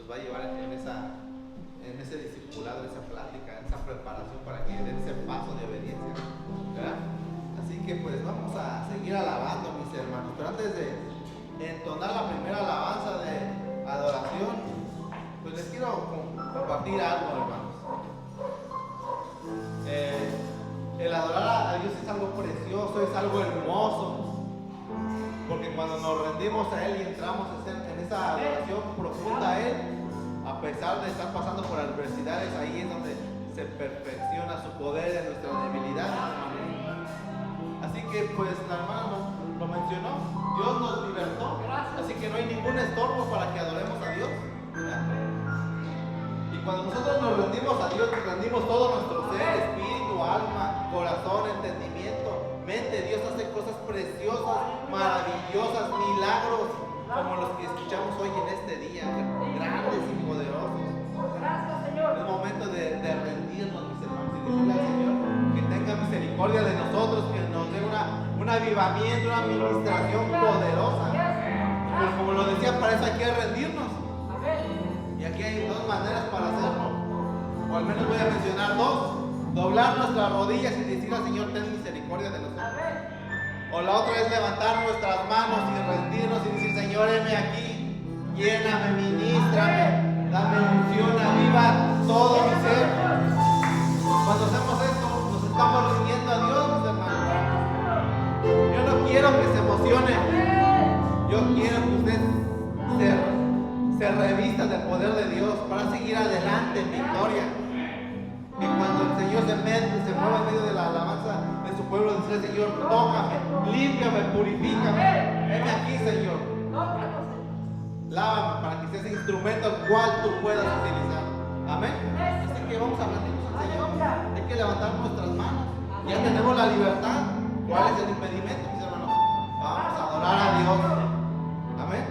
los va a llevar en ese discipulado, en esa plática, en esa preparación para que den ese paso de obediencia, ¿verdad? Así que pues vamos a seguir alabando, mis hermanos, pero antes de entonar la primera alabanza de adoración, pues les quiero compartir algo, hermanos. El adorar a Dios es algo precioso, es algo hermoso, porque cuando nos rendimos a Él y entramos en esa adoración profunda a Él, a pesar de estar pasando por adversidades, ahí es donde se perfecciona su poder en nuestra debilidad. Así que pues la hermana lo mencionó, Dios nos libertó, así que no hay ningún estorbo para que adoremos a Dios. Y cuando nosotros nos rendimos a Dios, nos rendimos todo nuestro ser, espíritu, alma, corazón, entendimiento, mente. Dios hace cosas preciosas, maravillosas, milagros como los que escuchamos hoy en este día, grandes y poderosos. Es momento de rendirnos, mis hermanos, y decirle al Señor que tenga misericordia de nosotros, que nos dé un avivamiento, una administración poderosa. Pues como lo decía, para eso hay que rendirnos. Y aquí hay dos maneras para hacerlo, o al menos voy a mencionar dos: doblar nuestras rodillas y decir al Señor, ten misericordia de nosotros. O la otra es levantar nuestras manos y rendirnos y decir, Señor, heme aquí, lléname, ministrame, dame unción, aviva todo mi ser. Cuando hacemos esto, nos estamos rindiendo a Dios, mis hermanos. Yo no quiero que se emocione, yo quiero que usted se revista del poder de Dios para seguir adelante en victoria. Que cuando el Señor se mueva en medio de la alabanza de su pueblo, dice: Señor, tócame, límpiame, purifícame. Heme aquí, Señor. Lávame para que sea ese instrumento al cual tú puedas utilizar. Amén. Así que vamos a rendirnos al Señor. Hay que levantar nuestras manos. Ya tenemos la libertad. ¿Cuál es el impedimento, mis hermanos? Vamos a adorar a Dios. Amén.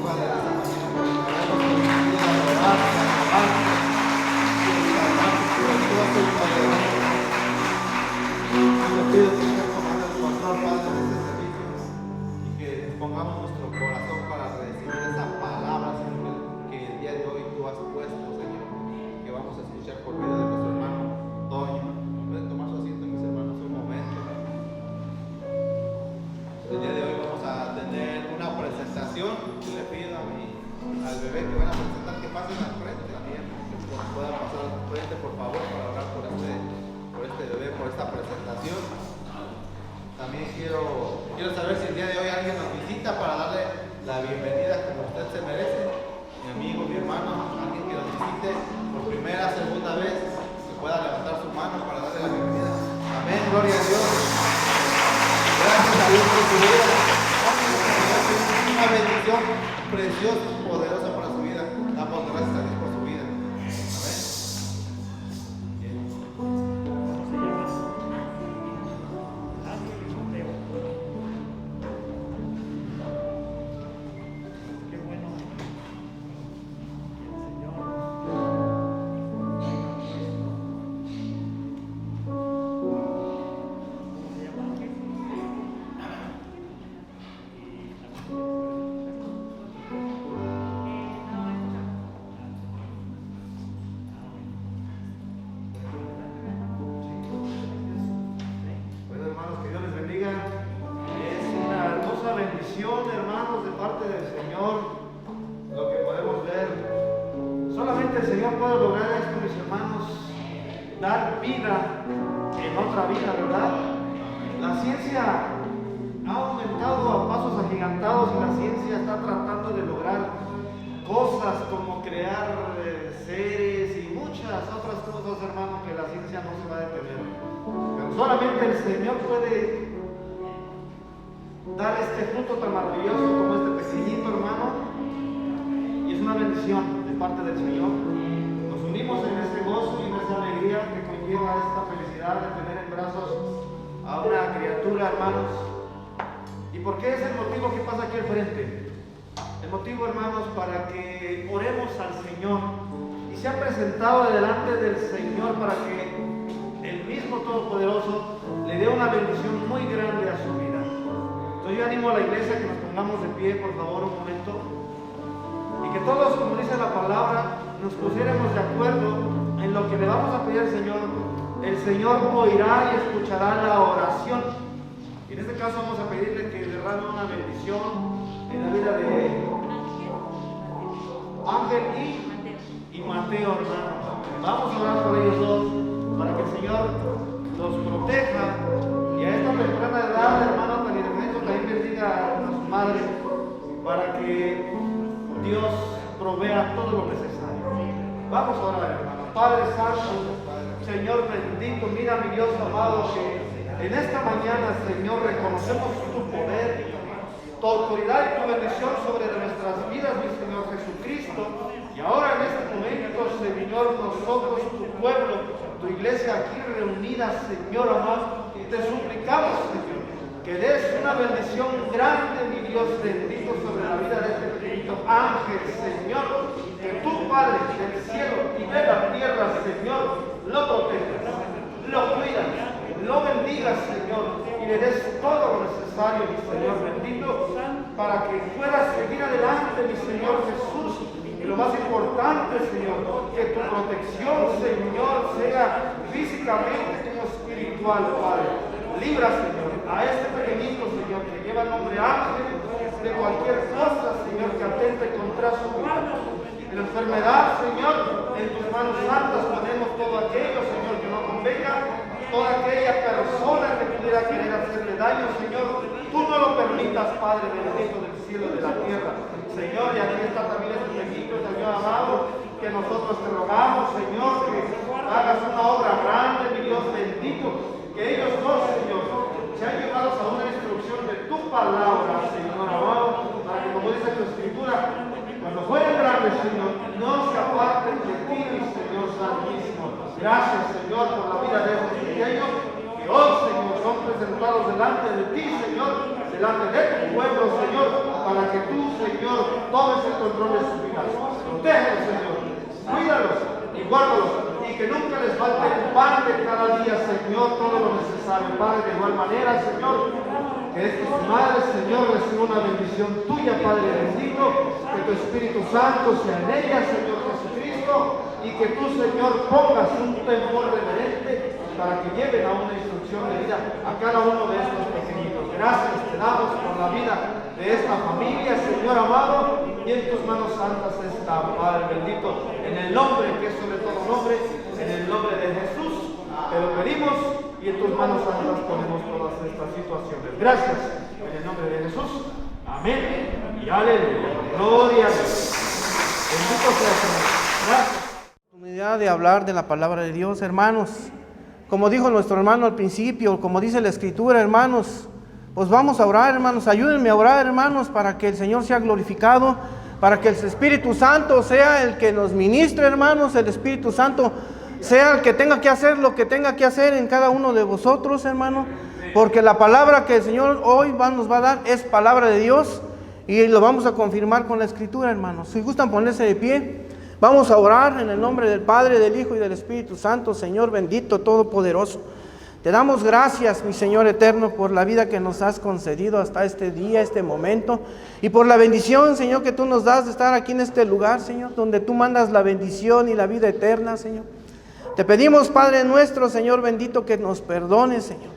Padre, de esta mañana, yo pido que usted comande el control, Padre, de este servicio y que pongamos nuestro corazón para recibir esa palabra, Señor, que el día de hoy tú has puesto, Señor, que vamos a escuchar por medio de nuestro hermano Toño. Pueden tomar su asiento, mis hermanos, un momento. El día de hoy vamos a tener una presentación. Le pido al bebé que van a presentar que pasen al frente también, que puedan pasar al frente, por favor, para orar por este bebé, por esta presentación. También quiero saber si el día de hoy alguien nos visita para darle la bienvenida como usted se merece. Mi amigo, mi hermano, alguien que nos visite por primera, segunda vez, que pueda levantar su mano para darle la bienvenida. Amén, gloria a Dios. Gracias a Dios por su vida. Una bendición preciosa, poderosa para su vida. Damos gracias a Dios por su vida. Amén. Bien. Qué bueno. Bueno, hermanos, que Dios les bendiga. Es una hermosa bendición, hermanos, de parte del Señor, lo que podemos ver. Solamente el Señor puede lograr esto, mis hermanos, dar vida en otra vida, ¿verdad? La ciencia ha aumentado a pasos agigantados y la ciencia está tratando de lograr cosas como crear seres y muchas otras cosas, hermanos, que la ciencia no se va a detener. Pero solamente el Señor puede dar este fruto tan maravilloso como este pequeñito, hermano, y es una bendición de parte del Señor. Nos unimos en ese gozo y en esa alegría que conlleva esta felicidad de tener en brazos a una criatura, hermanos. ¿Y por qué es el motivo que pasa aquí al frente? El motivo, hermanos, para que oremos al Señor y se ha presentado delante del Señor para que el mismo Todopoderoso le dé una bendición muy grande a su vida. Entonces yo animo a la iglesia que nos pongamos de pie, por favor, un momento, y que todos, como dice la palabra, nos pusiéramos de acuerdo en lo que le vamos a pedir al Señor. El Señor oirá y escuchará la oración. Y en este caso vamos a pedirle que derrame una bendición en la vida de Ángel y Mateo, hermano. Vamos a orar por ellos dos para que el Señor los proteja y a esta temprana edad, hermano, tan indefenso, también bendiga a su madre para que Dios provea todo lo necesario. Vamos a orar, hermano. Padre Santo, Señor bendito, mira, mi Dios amado, que en esta mañana, Señor, reconocemos tu poder, tu autoridad y tu bendición sobre nuestras vidas, mi Señor Jesucristo. Y ahora en este momento, Señor, nosotros, tu pueblo, tu iglesia aquí reunida, Señor amado, te suplicamos, Señor, que des una bendición grande, mi Dios bendito, sobre la vida de este pequeñito Ángel, Señor, que tu Padre del cielo y de la tierra, Señor, lo protejas, lo cuidas, lo bendigas, Señor, y le des todo lo necesario, mi Señor bendito, para que pueda seguir adelante, mi Señor Jesús. Y lo más importante, Señor, que tu protección, Señor, sea físicamente como espiritual, Padre. Libra, Señor, a este pequeñito, Señor, que lleva el nombre Ángel, de cualquier cosa, Señor, que atente contra su vida. En la enfermedad, Señor, en tus manos santas ponemos todo aquello, Señor, que no convenga, toda aquella persona que pudiera querer hacerle daño, Señor, tú no lo permitas, Padre bendito del cielo y de la tierra. Señor, y aquí está también este pequeñito, Señor amado, que nosotros te rogamos, Señor, que hagas una obra grande, mi Dios bendito, que ellos dos, Señor, sean llevados a una instrucción de tu palabra, Señor amado, para que, como dice tu escritura, cuando fueren grandes, Señor, no se aparten de ti, mi Señor Santísimo. Gracias, Señor, por la vida de estos pequeños que hoy, Señor, son presentados delante de ti, Señor, delante de tu pueblo, Señor, para que tú, Señor, tomes el control de sus vidas. Protégelos, Señor. Cuídalos y guárdalos. Y que nunca les falte el pan de cada día, Señor, todo lo necesario. Padre, de igual manera, Señor, que estas madres, Señor, reciban una bendición tuya, Padre bendito. Que tu Espíritu Santo sea en ellas, Señor Jesucristo. Y que tú, Señor, pongas un temor reverente para que lleven a una instrucción de vida a cada uno de estos pequeñitos. Gracias te damos por la vida de esta familia, Señor amado, y en tus manos santas está, Padre bendito, en el nombre que es sobre todo nombre, en el nombre de Jesús, te lo pedimos y en tus manos santas ponemos todas estas situaciones. Gracias, en el nombre de Jesús. Amén y aleluya. Gloria a Dios. Bendito sea el Señor. Gracias. Oportunidad de hablar de la palabra de Dios, hermanos. Como dijo nuestro hermano al principio, como dice la Escritura, hermanos, pues vamos a orar, hermanos. Ayúdenme a orar, hermanos, para que el Señor sea glorificado, para que el Espíritu Santo sea el que nos ministre, hermanos. El Espíritu Santo sea el que tenga que hacer lo que tenga que hacer en cada uno de vosotros, hermano. Porque la palabra que el Señor hoy nos va a dar es palabra de Dios y lo vamos a confirmar con la Escritura, hermanos. Si gustan ponerse de pie. Vamos a orar en el nombre del Padre, del Hijo y del Espíritu Santo. Señor bendito, todopoderoso, te damos gracias, mi Señor eterno, por la vida que nos has concedido hasta este día, este momento, y por la bendición, Señor, que tú nos das de estar aquí en este lugar, Señor, donde tú mandas la bendición y la vida eterna, Señor. Te pedimos, Padre nuestro, Señor bendito, que nos perdones, Señor.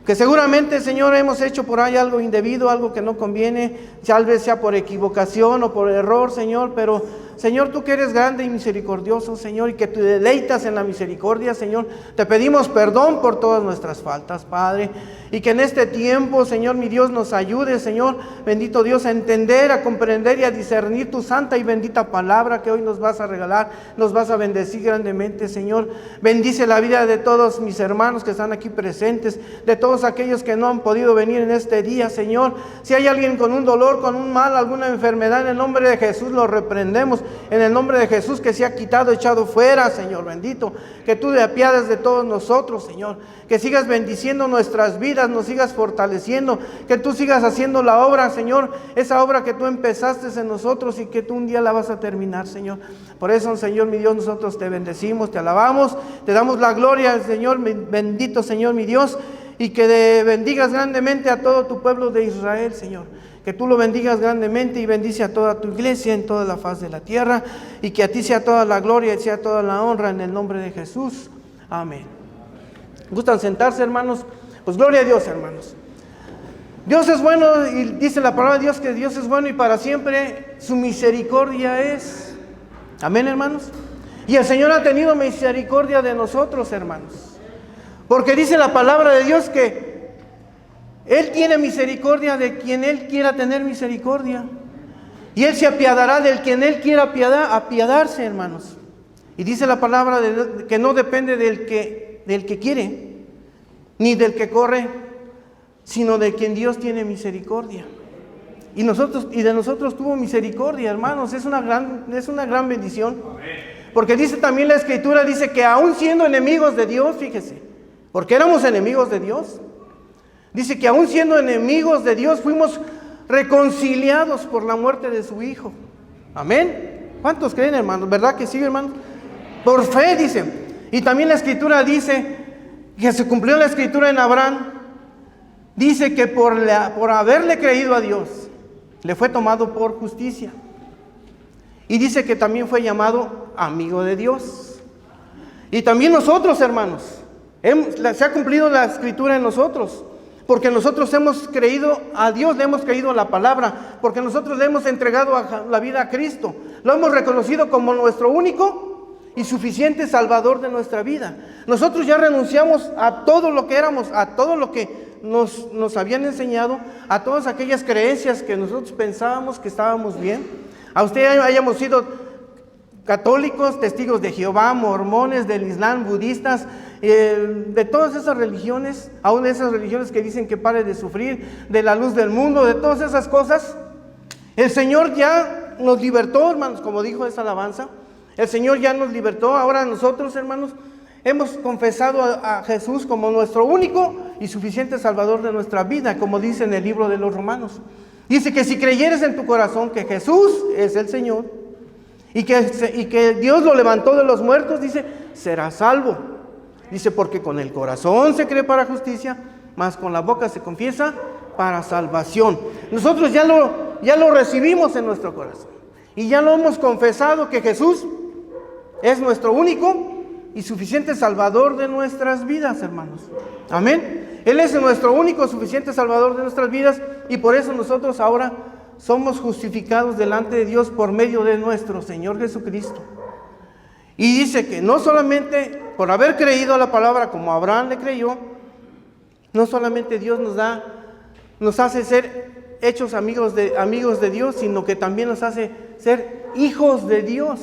Que seguramente, Señor, hemos hecho por ahí algo indebido, algo que no conviene, tal vez sea por equivocación o por error, Señor, pero Señor, tú que eres grande y misericordioso, Señor, y que te deleitas en la misericordia, Señor, te pedimos perdón por todas nuestras faltas, Padre, y que en este tiempo, Señor, mi Dios, nos ayude, Señor, bendito Dios, a entender, a comprender y a discernir tu santa y bendita palabra que hoy nos vas a regalar, nos vas a bendecir grandemente, Señor. Bendice la vida de todos mis hermanos que están aquí presentes, de todos aquellos que no han podido venir en este día, Señor. Si hay alguien con un dolor, con un mal, alguna enfermedad, en el nombre de Jesús lo reprendemos. En el nombre de Jesús, que se ha quitado, echado fuera, Señor bendito. Que tú te apiades de todos nosotros, Señor. Que sigas bendiciendo nuestras vidas, nos sigas fortaleciendo. Que tú sigas haciendo la obra, Señor. Esa obra que tú empezaste en nosotros y que tú un día la vas a terminar, Señor. Por eso, Señor mi Dios, nosotros te bendecimos, te alabamos. Te damos la gloria al Señor, bendito Señor mi Dios. Y que bendigas grandemente a todo tu pueblo de Israel, Señor. Que tú lo bendigas grandemente y bendice a toda tu iglesia en toda la faz de la tierra. Y que a ti sea toda la gloria y sea toda la honra en el nombre de Jesús. Amén. ¿Gustan sentarse, hermanos? Pues gloria a Dios, hermanos. Dios es bueno y dice la palabra de Dios que Dios es bueno y para siempre su misericordia es. Amén, hermanos. Y el Señor ha tenido misericordia de nosotros, hermanos. Porque dice la palabra de Dios que Él tiene misericordia de quien Él quiera tener misericordia. Y Él se apiadará del quien Él quiera apiadarse, hermanos. Y dice la palabra que no depende del que quiere, ni del que corre, sino de quien Dios tiene misericordia. Y de nosotros tuvo misericordia, hermanos. Es una gran bendición. Porque dice también la Escritura, dice que aún siendo enemigos de Dios, fíjese, porque éramos enemigos de Dios. Dice que aún siendo enemigos de Dios, fuimos reconciliados por la muerte de su Hijo. Amén. ¿Cuántos creen, hermanos? ¿Verdad que sí, hermanos? Por fe, dice. Y también la Escritura dice que se cumplió la Escritura en Abraham. Dice que por haberle creído a Dios, le fue tomado por justicia. Y dice que también fue llamado amigo de Dios. Y también nosotros, hermanos, se ha cumplido la Escritura en nosotros. Porque nosotros hemos creído a Dios, le hemos creído a la palabra, porque nosotros le hemos entregado la vida a Cristo. Lo hemos reconocido como nuestro único y suficiente Salvador de nuestra vida. Nosotros ya renunciamos a todo lo que éramos, a todo lo que nos habían enseñado, a todas aquellas creencias que nosotros pensábamos que estábamos bien. A usted hayamos sido católicos, testigos de Jehová, mormones, del Islam, budistas, de todas esas religiones, aún de esas religiones que dicen que pare de sufrir, de la luz del mundo, de todas esas cosas. El Señor ya nos libertó, hermanos, como dijo esa alabanza. El Señor ya nos libertó. Ahora nosotros, hermanos, hemos confesado a Jesús como nuestro único y suficiente Salvador de nuestra vida, como dice en el libro de los Romanos. Dice que si creyeres en tu corazón que Jesús es el Señor y que Dios lo levantó de los muertos, dice, serás salvo. Dice, porque con el corazón se cree para justicia, mas con la boca se confiesa para salvación. Nosotros ya lo recibimos en nuestro corazón y ya lo hemos confesado que Jesús es nuestro único y suficiente Salvador de nuestras vidas, hermanos. Amén. Él es nuestro único suficiente Salvador de nuestras vidas y por eso nosotros ahora somos justificados delante de Dios por medio de nuestro Señor Jesucristo. Y dice que no solamente por haber creído a la palabra como Abraham le creyó, no solamente Dios nos hace ser hechos amigos de Dios, sino que también nos hace ser hijos de Dios.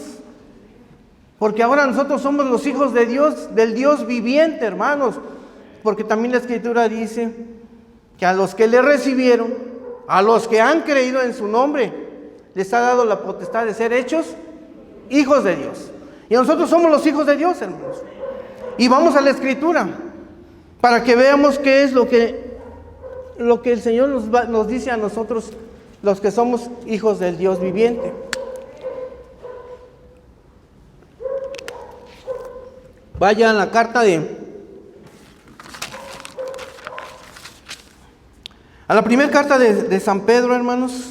Porque ahora nosotros somos los hijos de Dios, del Dios viviente, hermanos. Porque también la Escritura dice que a los que le recibieron, a los que han creído en su nombre, les ha dado la potestad de ser hechos hijos de Dios. Y nosotros somos los hijos de Dios, hermanos. Y vamos a la Escritura para que veamos qué es lo que el Señor nos dice a nosotros, los que somos hijos del Dios viviente. Vaya a la carta a la primera carta de San Pedro, hermanos.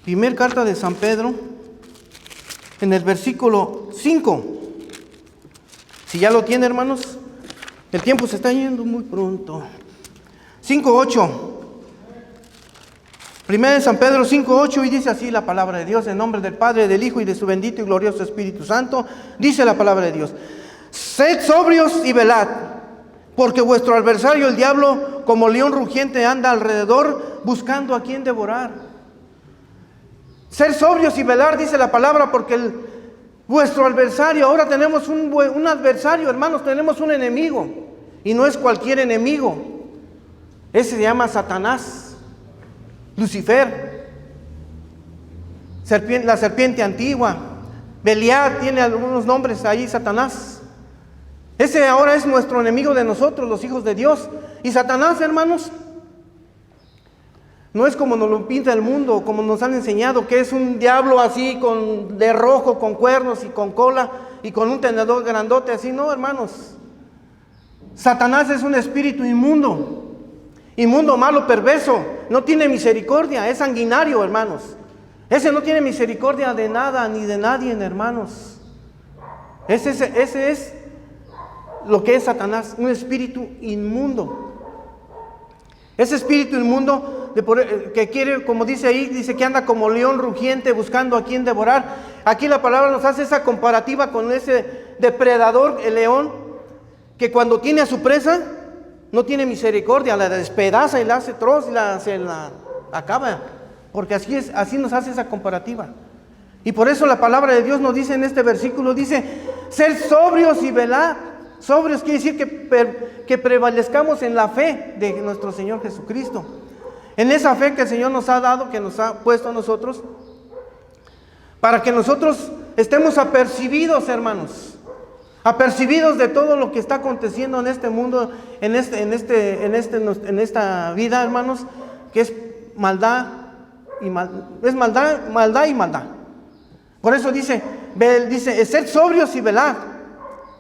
Primer carta de San Pedro, en el versículo 5. Si ya lo tiene, hermanos, el tiempo se está yendo muy pronto. 5:8. Primera de San Pedro 5:8, y dice así la palabra de Dios, en nombre del Padre, del Hijo y de su bendito y glorioso Espíritu Santo. Dice la palabra de Dios: sed sobrios y velad, porque vuestro adversario el diablo, como león rugiente, anda alrededor buscando a quien devorar. Ser sobrios y velar, dice la palabra, porque vuestro adversario, ahora tenemos un adversario, hermanos, tenemos un enemigo, y no es cualquier enemigo. Ese se llama Satanás, Lucifer, la serpiente antigua, Belial, tiene algunos nombres ahí, Satanás. Ese ahora es nuestro enemigo de nosotros, los hijos de Dios. Y Satanás, hermanos, no es como nos lo pinta el mundo, como nos han enseñado, que es un diablo así, de rojo, con cuernos y con cola, y con un tenedor grandote así. No, hermanos. Satanás es un espíritu inmundo, malo, perverso. No tiene misericordia, es sanguinario, hermanos. Ese no tiene misericordia de nada ni de nadie, hermanos. Ese es lo que es Satanás, un espíritu inmundo. Ese espíritu inmundo que quiere, como dice ahí, dice que anda como león rugiente buscando a quien devorar. Aquí la palabra nos hace esa comparativa con ese depredador, el león, que cuando tiene a su presa no tiene misericordia, la despedaza y la hace troz y se la acaba. Porque así nos hace esa comparativa. Y por eso la palabra de Dios nos dice en este versículo, dice, ser sobrios y velad. Sobrios quiere decir que prevalezcamos en la fe de nuestro Señor Jesucristo. En esa fe que el Señor nos ha dado, que nos ha puesto a nosotros, para que nosotros estemos apercibidos, hermanos. Apercibidos de todo lo que está aconteciendo en este mundo, en esta vida, hermanos, que es maldad y maldad. Por eso dice, sed sobrios y velad.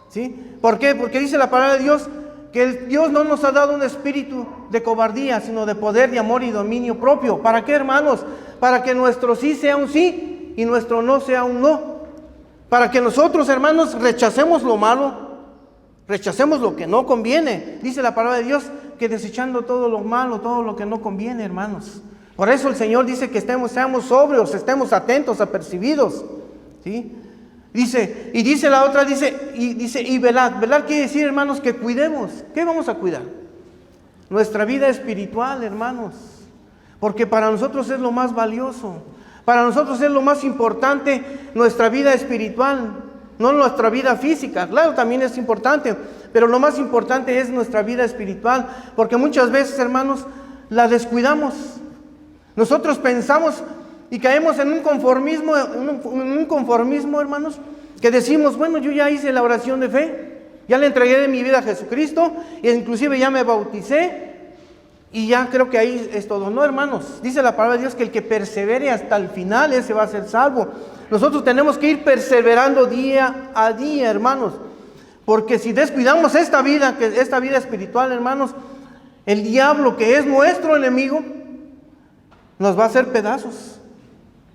¿Sí? ¿Por qué? Porque dice la palabra de Dios que Dios no nos ha dado un espíritu de cobardía, sino de poder, de amor y dominio propio. ¿Para qué, hermanos? Para que nuestro sí sea un sí y nuestro no sea un no. Para que nosotros, hermanos, rechacemos lo malo, rechacemos lo que no conviene. Dice la palabra de Dios que desechando todo lo malo, todo lo que no conviene, hermanos. Por eso el Señor dice que seamos sobrios, estemos atentos, apercibidos. ¿Sí? Dice la otra, y velad. Velad quiere decir, hermanos, que cuidemos. ¿Qué vamos a cuidar? Nuestra vida espiritual, hermanos. Porque para nosotros es lo más valioso. Para nosotros es lo más importante nuestra vida espiritual, no nuestra vida física. Claro, también es importante, pero lo más importante es nuestra vida espiritual. Porque muchas veces, hermanos, la descuidamos. Nosotros pensamos y caemos en un conformismo, hermanos, que decimos, bueno, yo ya hice la oración de fe, ya le entregué de mi vida a Jesucristo, e inclusive ya me bauticé, y ya creo que ahí es todo. No, hermanos, dice la palabra de Dios que el que persevere hasta el final, ese va a ser salvo. Nosotros tenemos que ir perseverando día a día, hermanos, porque si descuidamos esta vida espiritual, hermanos, el diablo, que es nuestro enemigo, nos va a hacer pedazos.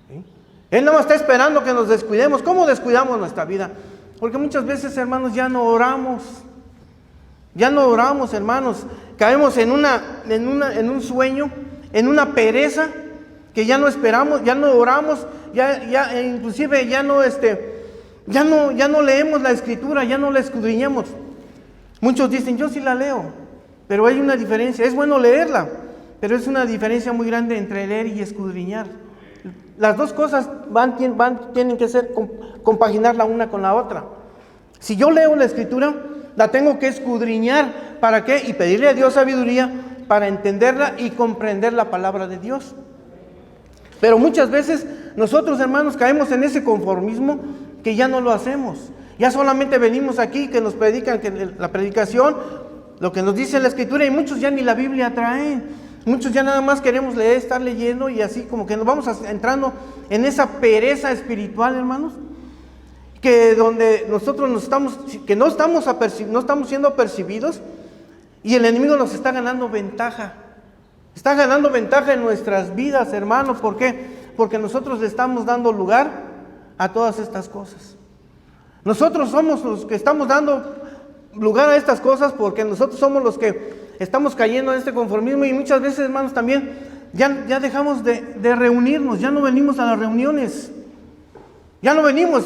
¿Sí? Él no está esperando que nos descuidemos. ¿Cómo descuidamos nuestra vida? Porque muchas veces, hermanos, ya no oramos. Ya no oramos, hermanos. Caemos en un sueño, en una pereza, que ya no esperamos, ya no oramos, inclusive ya no leemos la Escritura, ya no la escudriñamos. Muchos dicen, yo sí la leo, pero hay una diferencia. Es bueno leerla, pero es una diferencia muy grande entre leer y escudriñar. Las dos cosas tienen que ser compaginar la una con la otra. Si yo leo la Escritura, la tengo que escudriñar. ¿Para qué? Y pedirle a Dios sabiduría para entenderla y comprender la palabra de Dios. Pero muchas veces nosotros, hermanos, caemos en ese conformismo que ya no lo hacemos. Ya solamente venimos aquí, que nos predican que la predicación, lo que nos dice la Escritura, y muchos ya ni la Biblia traen. Muchos ya nada más queremos leer, estar leyendo, y así como que nos vamos entrando en esa pereza espiritual, hermanos, que donde nosotros no estamos siendo percibidos, y el enemigo nos está ganando ventaja. Está ganando ventaja en nuestras vidas, hermanos. ¿Por qué? Porque nosotros le estamos dando lugar a todas estas cosas. Nosotros somos los que estamos dando lugar a estas cosas, porque nosotros somos los que estamos cayendo en este conformismo, y muchas veces, hermanos, también ya dejamos de reunirnos, ya no venimos a las reuniones. Ya no venimos,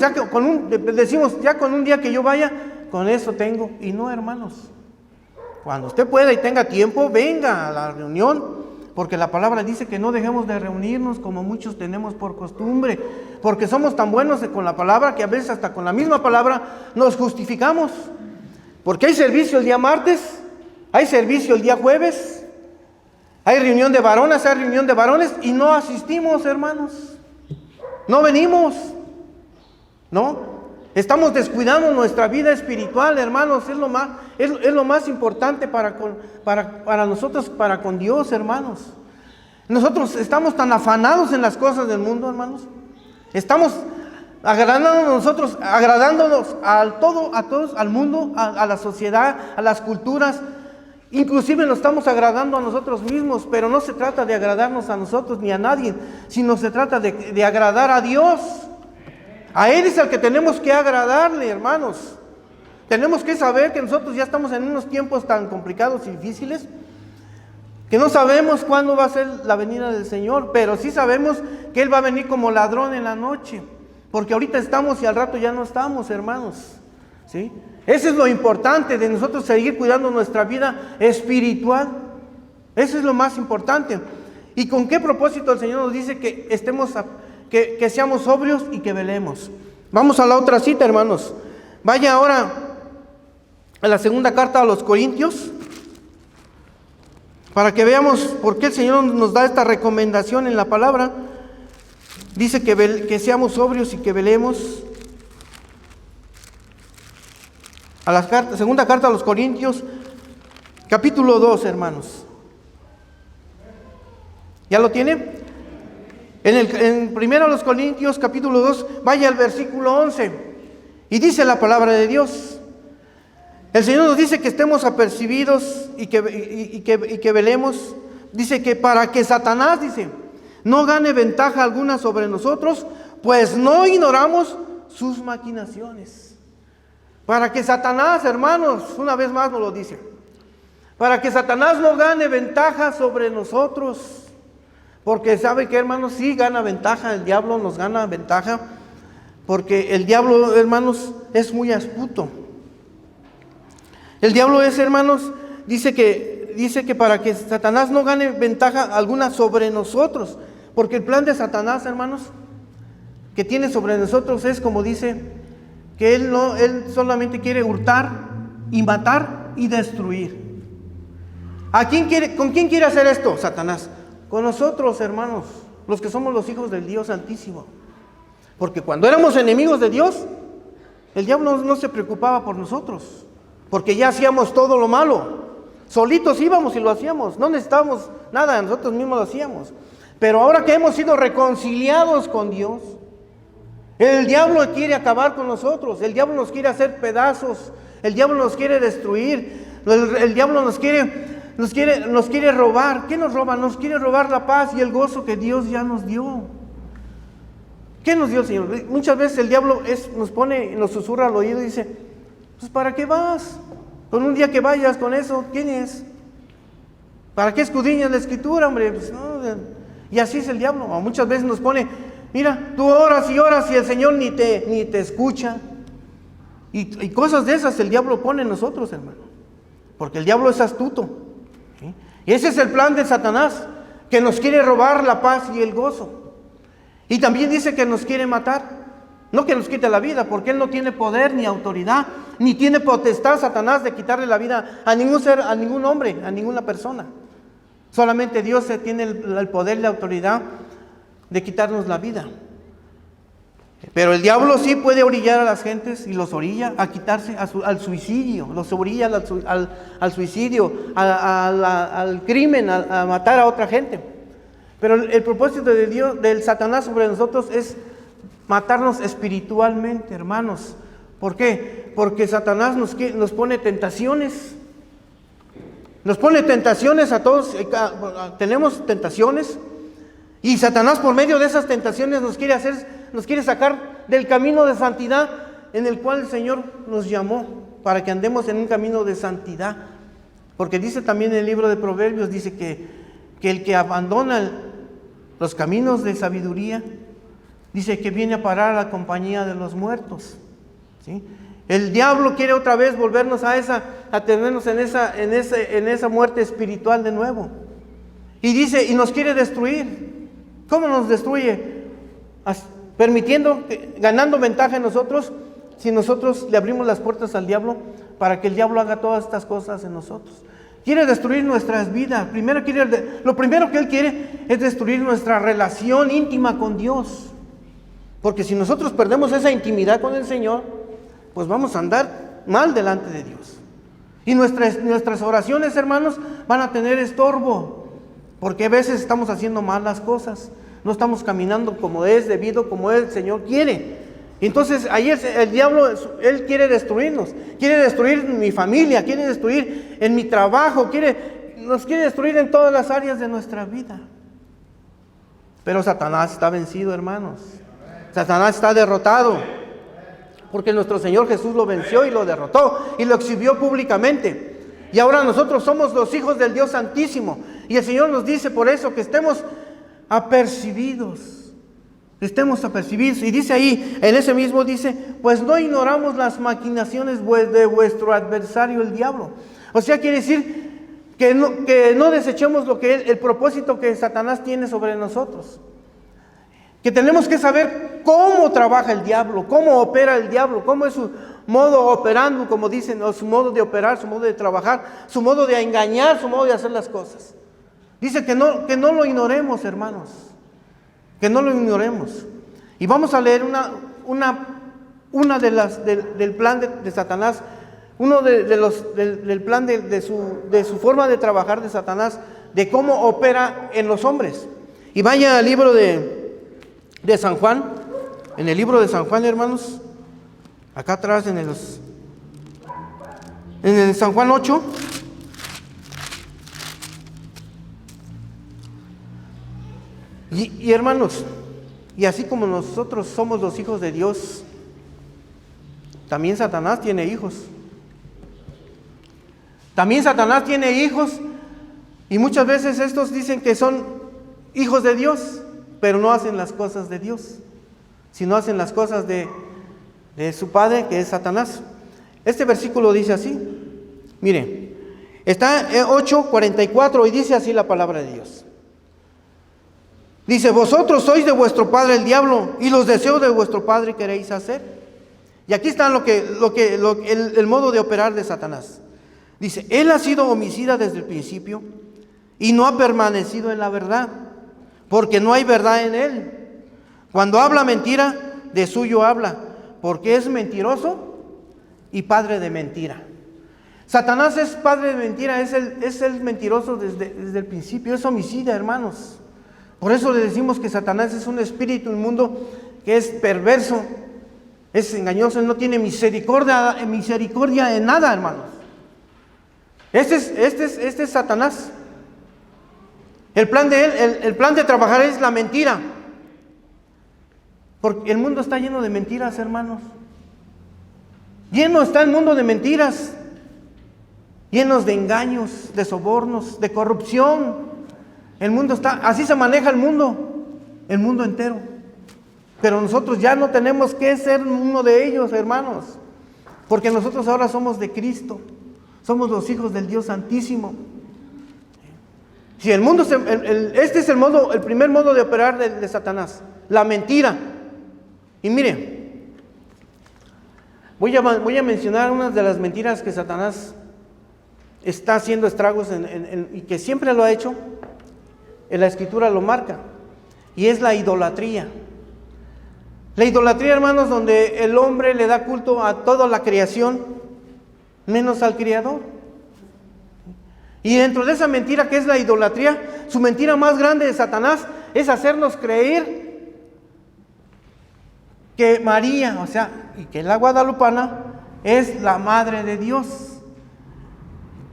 decimos, ya con un día que yo vaya, con eso tengo. Y no, hermanos. Cuando usted pueda y tenga tiempo, venga a la reunión, porque la palabra dice que no dejemos de reunirnos como muchos tenemos por costumbre, porque somos tan buenos con la palabra que a veces hasta con la misma palabra nos justificamos. Porque hay servicio el día martes, hay servicio el día jueves, hay reunión de varones, y no asistimos, hermanos. No venimos, ¿no? Estamos descuidando nuestra vida espiritual, hermanos. Es lo más importante para nosotros, para con Dios, hermanos. Nosotros estamos tan afanados en las cosas del mundo, hermanos. Estamos agradándonos a todos, al mundo, a la sociedad, a las culturas. Inclusive nos estamos agradando a nosotros mismos, pero no se trata de agradarnos a nosotros ni a nadie, sino se trata de agradar a Dios. A Él es al que tenemos que agradarle, hermanos. Tenemos que saber que nosotros ya estamos en unos tiempos tan complicados y difíciles, que no sabemos cuándo va a ser la venida del Señor, pero sí sabemos que Él va a venir como ladrón en la noche, porque ahorita estamos y al rato ya no estamos, hermanos. ¿Sí? Eso es lo importante de nosotros, seguir cuidando nuestra vida espiritual. Eso es lo más importante. ¿Y con qué propósito el Señor nos dice que que seamos sobrios y que velemos? Vamos a la otra cita, hermanos. Vaya ahora a la segunda carta a los Corintios, para que veamos por qué el Señor nos da esta recomendación en la palabra. Dice que seamos sobrios y que velemos. A la segunda carta a los Corintios, capítulo 2, hermanos. ¿Ya lo tiene? En primero a los Corintios, capítulo 2, vaya al versículo 11. Y dice la palabra de Dios. El Señor nos dice que estemos apercibidos y que velemos. Dice que para que Satanás, no gane ventaja alguna sobre nosotros, pues no ignoramos sus maquinaciones. Para que Satanás, hermanos, una vez más nos lo dice, para que Satanás no gane ventaja sobre nosotros. Porque sabe que, hermanos, sí gana ventaja, el diablo nos gana ventaja, porque el diablo, hermanos, es muy astuto. El diablo es, hermanos, dice que para que Satanás no gane ventaja alguna sobre nosotros, porque el plan de Satanás, hermanos, que tiene sobre nosotros es, como dice, que él solamente quiere hurtar y matar y destruir. ¿Con quién quiere hacer esto, Satanás? Con nosotros, hermanos, los que somos los hijos del Dios Altísimo. Porque cuando éramos enemigos de Dios, el diablo no se preocupaba por nosotros, porque ya hacíamos todo lo malo. Solitos íbamos y lo hacíamos, no necesitábamos nada, nosotros mismos lo hacíamos. Pero ahora que hemos sido reconciliados con Dios, el diablo quiere acabar con nosotros, el diablo nos quiere hacer pedazos, el diablo nos quiere destruir, el diablo nos quiere robar. ¿Qué nos roba? Nos quiere robar la paz y el gozo que Dios ya nos dio. ¿Qué nos dio el Señor? Muchas veces el diablo nos susurra al oído y dice, pues ¿para qué vas? Con un día que vayas con eso, ¿quién es? ¿Para qué escudriñas la Escritura, hombre? Pues no. Y así es el diablo. O muchas veces nos pone, mira, tú oras y oras y el Señor ni te escucha. Y cosas de esas el diablo pone en nosotros, hermano. Porque el diablo es astuto. ¿Sí? Y ese es el plan de Satanás, que nos quiere robar la paz y el gozo. Y también dice que nos quiere matar. No que nos quite la vida, porque él no tiene poder ni autoridad, ni tiene potestad Satanás de quitarle la vida a ningún ser, a ningún hombre, a ninguna persona. Solamente Dios tiene el poder y la autoridad de quitarnos la vida. Pero el diablo sí puede orillar a las gentes y los orilla a quitarse al suicidio, los orilla al suicidio, al crimen, a matar a otra gente. Pero el propósito de Dios, del Satanás sobre nosotros es matarnos espiritualmente, hermanos. ¿Por qué? Porque Satanás nos pone tentaciones. Nos pone tentaciones a todos. Tenemos tentaciones. Y Satanás por medio de esas tentaciones nos quiere sacar del camino de santidad en el cual el Señor nos llamó, para que andemos en un camino de santidad. Porque dice también en el libro de Proverbios, dice que el que abandona los caminos de sabiduría, dice que viene a parar a la compañía de los muertos. ¿Sí? El diablo quiere otra vez volvernos a tenernos en esa muerte espiritual de nuevo. Y dice, y nos quiere destruir. ¿Cómo nos destruye? Ganando ventaja en nosotros, si nosotros le abrimos las puertas al diablo para que el diablo haga todas estas cosas en nosotros. Quiere destruir nuestras vidas. Lo primero que él quiere es destruir nuestra relación íntima con Dios. Porque si nosotros perdemos esa intimidad con el Señor, pues vamos a andar mal delante de Dios. Y nuestras oraciones, hermanos, van a tener estorbo. Porque a veces estamos haciendo mal las cosas. No estamos caminando como es debido, como el Señor quiere. Entonces ahí el diablo, él quiere destruirnos. Quiere destruir mi familia, quiere destruir en mi trabajo, nos quiere destruir en todas las áreas de nuestra vida. Pero Satanás está vencido, hermanos. Satanás está derrotado, porque nuestro Señor Jesús lo venció y lo derrotó y lo exhibió públicamente. Y ahora nosotros somos los hijos del Dios Santísimo. Y el Señor nos dice por eso que estemos apercibidos. Y dice ahí, en ese mismo dice, pues no ignoramos las maquinaciones de vuestro adversario el diablo. O sea, quiere decir que no desechemos el propósito que Satanás tiene sobre nosotros. Que tenemos que saber cómo trabaja el diablo, cómo opera el diablo, cómo es su modo operando, como dicen, o su modo de operar, su modo de trabajar, su modo de engañar, su modo de hacer las cosas. Dice que no lo ignoremos, hermanos, que no lo ignoremos. Y vamos a leer una del plan de Satanás, del plan de su forma de trabajar de Satanás, de cómo opera en los hombres. Y vaya al libro de San Juan, en el libro de San Juan, hermanos, acá atrás en el San Juan 8. Y hermanos, y así como nosotros somos los hijos de Dios, también Satanás tiene hijos. También Satanás tiene hijos, y muchas veces estos dicen que son hijos de Dios, pero no hacen las cosas de Dios, sino hacen las cosas de su padre, que es Satanás. Este versículo dice así, mire, está en 8:44 y dice así la palabra de Dios. Dice, vosotros sois de vuestro padre el diablo, y los deseos de vuestro padre queréis hacer. Y aquí está el modo de operar de Satanás. Dice, él ha sido homicida desde el principio, y no ha permanecido en la verdad, porque no hay verdad en él. Cuando habla mentira, de suyo habla, porque es mentiroso y padre de mentira. Satanás es padre de mentira, es el mentiroso desde el principio, es homicida, hermanos. Por eso le decimos que Satanás es un espíritu inmundo que es perverso, es engañoso, no tiene misericordia en nada, hermanos. Este es Satanás. El plan de él, el plan de trabajar es la mentira. Porque el mundo está lleno de mentiras, hermanos. Lleno está el mundo de mentiras, llenos de engaños, de sobornos, de corrupción. El mundo está, así se maneja el mundo entero. Pero nosotros ya no tenemos que ser uno de ellos, hermanos, porque nosotros ahora somos de Cristo, somos los hijos del Dios Santísimo. Si el mundo, este es el primer modo de operar de Satanás, la mentira. Y mire, voy a mencionar unas de las mentiras que Satanás está haciendo estragos y que siempre lo ha hecho. En la Escritura lo marca, y es la idolatría. La idolatría, hermanos, donde el hombre le da culto a toda la creación, menos al Creador. Y dentro de esa mentira que es la idolatría, su mentira más grande de Satanás es hacernos creer que María, y que la guadalupana es la madre de Dios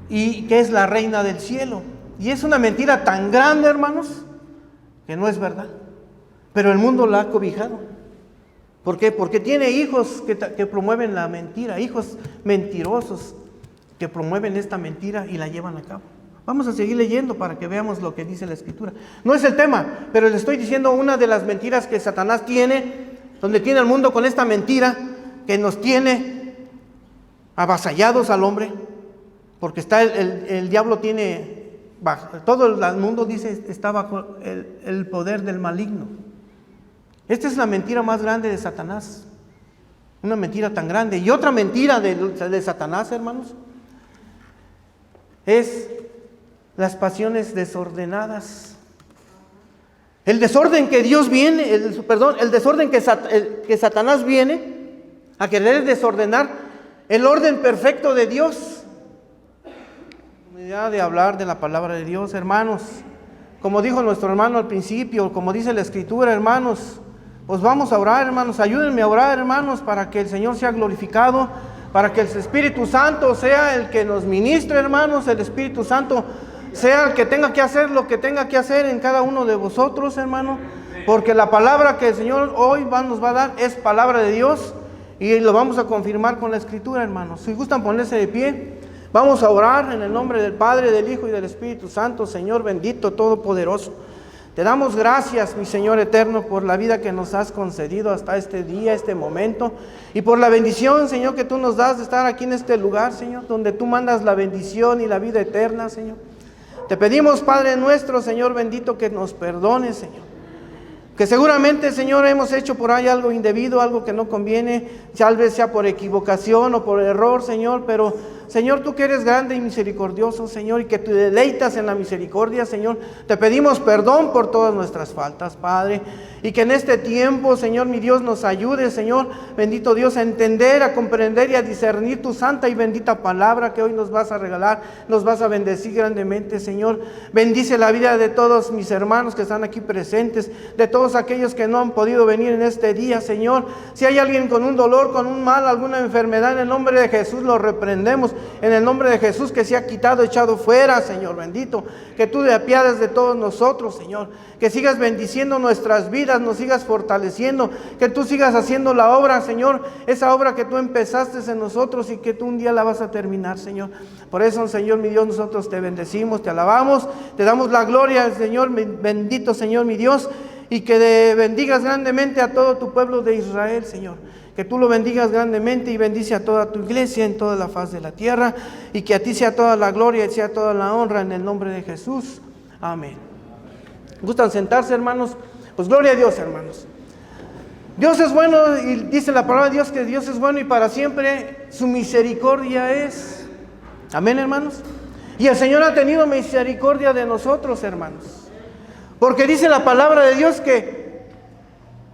y que es la reina del cielo. Y es una mentira tan grande, hermanos, que no es verdad. Pero el mundo la ha cobijado. ¿Por qué? Porque tiene hijos que promueven la mentira, hijos mentirosos que promueven esta mentira y la llevan a cabo. Vamos a seguir leyendo para que veamos lo que dice la Escritura. No es el tema, pero les estoy diciendo una de las mentiras que Satanás tiene, donde tiene al mundo con esta mentira que nos tiene avasallados al hombre, porque está el diablo tiene... Todo el mundo dice está bajo el poder del maligno. Esta es la mentira más grande de Satanás. Una mentira tan grande. Y otra mentira de Satanás, hermanos, es las pasiones desordenadas. El desorden que Dios viene, el desorden que Satanás viene a querer desordenar el orden perfecto de Dios. De hablar de la palabra de Dios, hermanos, como dijo nuestro hermano al principio, como dice la Escritura, hermanos, pues vamos a orar, hermanos, ayúdenme a orar, hermanos, para que el Señor sea glorificado, para que el Espíritu Santo sea el que nos ministre, hermanos, el Espíritu Santo sea el que tenga que hacer lo que tenga que hacer en cada uno de vosotros, hermano, porque la palabra que el Señor hoy nos va a dar es palabra de Dios y lo vamos a confirmar con la Escritura, hermanos. Si gustan ponerse de pie, vamos a orar en el nombre del Padre, del Hijo y del Espíritu Santo. Señor bendito, todopoderoso, te damos gracias, mi Señor eterno, por la vida que nos has concedido hasta este día, este momento, y por la bendición, Señor, que tú nos das de estar aquí en este lugar, Señor, donde tú mandas la bendición y la vida eterna, Señor. Te pedimos, Padre nuestro, Señor bendito, que nos perdones, Señor. Que seguramente, Señor, hemos hecho por ahí algo indebido, algo que no conviene, tal vez sea por equivocación o por error, Señor, pero Señor, tú que eres grande y misericordioso, Señor, y que te deleitas en la misericordia, Señor, te pedimos perdón por todas nuestras faltas, Padre, y que en este tiempo, Señor, mi Dios, nos ayude, Señor, bendito Dios, a entender, a comprender y a discernir tu santa y bendita palabra que hoy nos vas a regalar, nos vas a bendecir grandemente, Señor. Bendice la vida de todos mis hermanos que están aquí presentes, de todos aquellos que no han podido venir en este día, Señor. Si hay alguien con un dolor, con un mal, alguna enfermedad, en el nombre de Jesús lo reprendemos. En el nombre de Jesús, que se ha quitado, echado fuera, Señor bendito, que tú te apiades de todos nosotros, Señor, que sigas bendiciendo nuestras vidas, nos sigas fortaleciendo, que tú sigas haciendo la obra, Señor, esa obra que tú empezaste en nosotros y que tú un día la vas a terminar, Señor. Por eso, Señor mi Dios, nosotros te bendecimos, te alabamos, te damos la gloria, Señor, bendito Señor mi Dios, y que bendigas grandemente a todo tu pueblo de Israel, Señor. Que tú lo bendigas grandemente y bendice a toda tu iglesia en toda la faz de la tierra, y que a ti sea toda la gloria y sea toda la honra en el nombre de Jesús. Amén. ¿Gustan sentarse, hermanos? Pues gloria a Dios, hermanos. Dios es bueno, y dice la palabra de Dios que Dios es bueno y para siempre su misericordia es. Amén, hermanos. Y el Señor ha tenido misericordia de nosotros, hermanos, porque dice la palabra de Dios que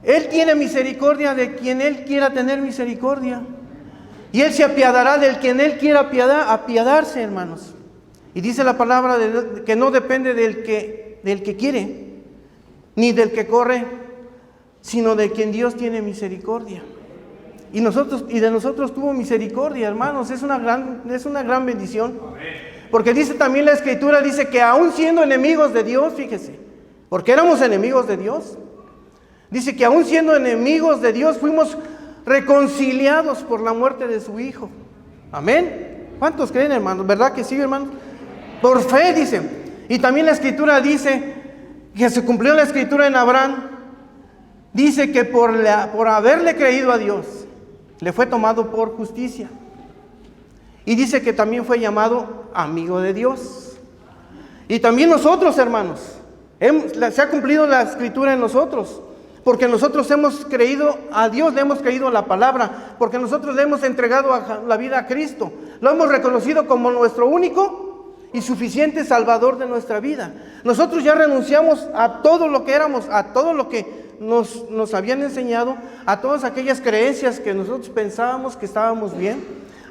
Él tiene misericordia de quien Él quiera tener misericordia. Y Él se apiadará del que en Él quiera apiadarse, hermanos. Y dice la palabra que no depende del que quiere, ni del que corre, sino de quien Dios tiene misericordia. Y de nosotros tuvo misericordia, hermanos. Es una gran bendición. Porque dice también la Escritura, dice que aún siendo enemigos de Dios, fíjese, porque éramos enemigos de Dios, dice que aún siendo enemigos de Dios fuimos reconciliados por la muerte de su Hijo. Amén. ¿Cuántos creen, hermanos? ¿Verdad que sí, hermanos? Por fe, dice. Y también la Escritura dice que se cumplió la Escritura en Abraham. Dice que por haberle creído a Dios, le fue tomado por justicia. Y dice que también fue llamado amigo de Dios. Y también nosotros, hermanos, se ha cumplido la Escritura en nosotros. Porque nosotros hemos creído a Dios, le hemos creído a la palabra. Porque nosotros le hemos entregado la vida a Cristo. Lo hemos reconocido como nuestro único y suficiente Salvador de nuestra vida. Nosotros ya renunciamos a todo lo que éramos, a todo lo que nos habían enseñado, a todas aquellas creencias que nosotros pensábamos que estábamos bien.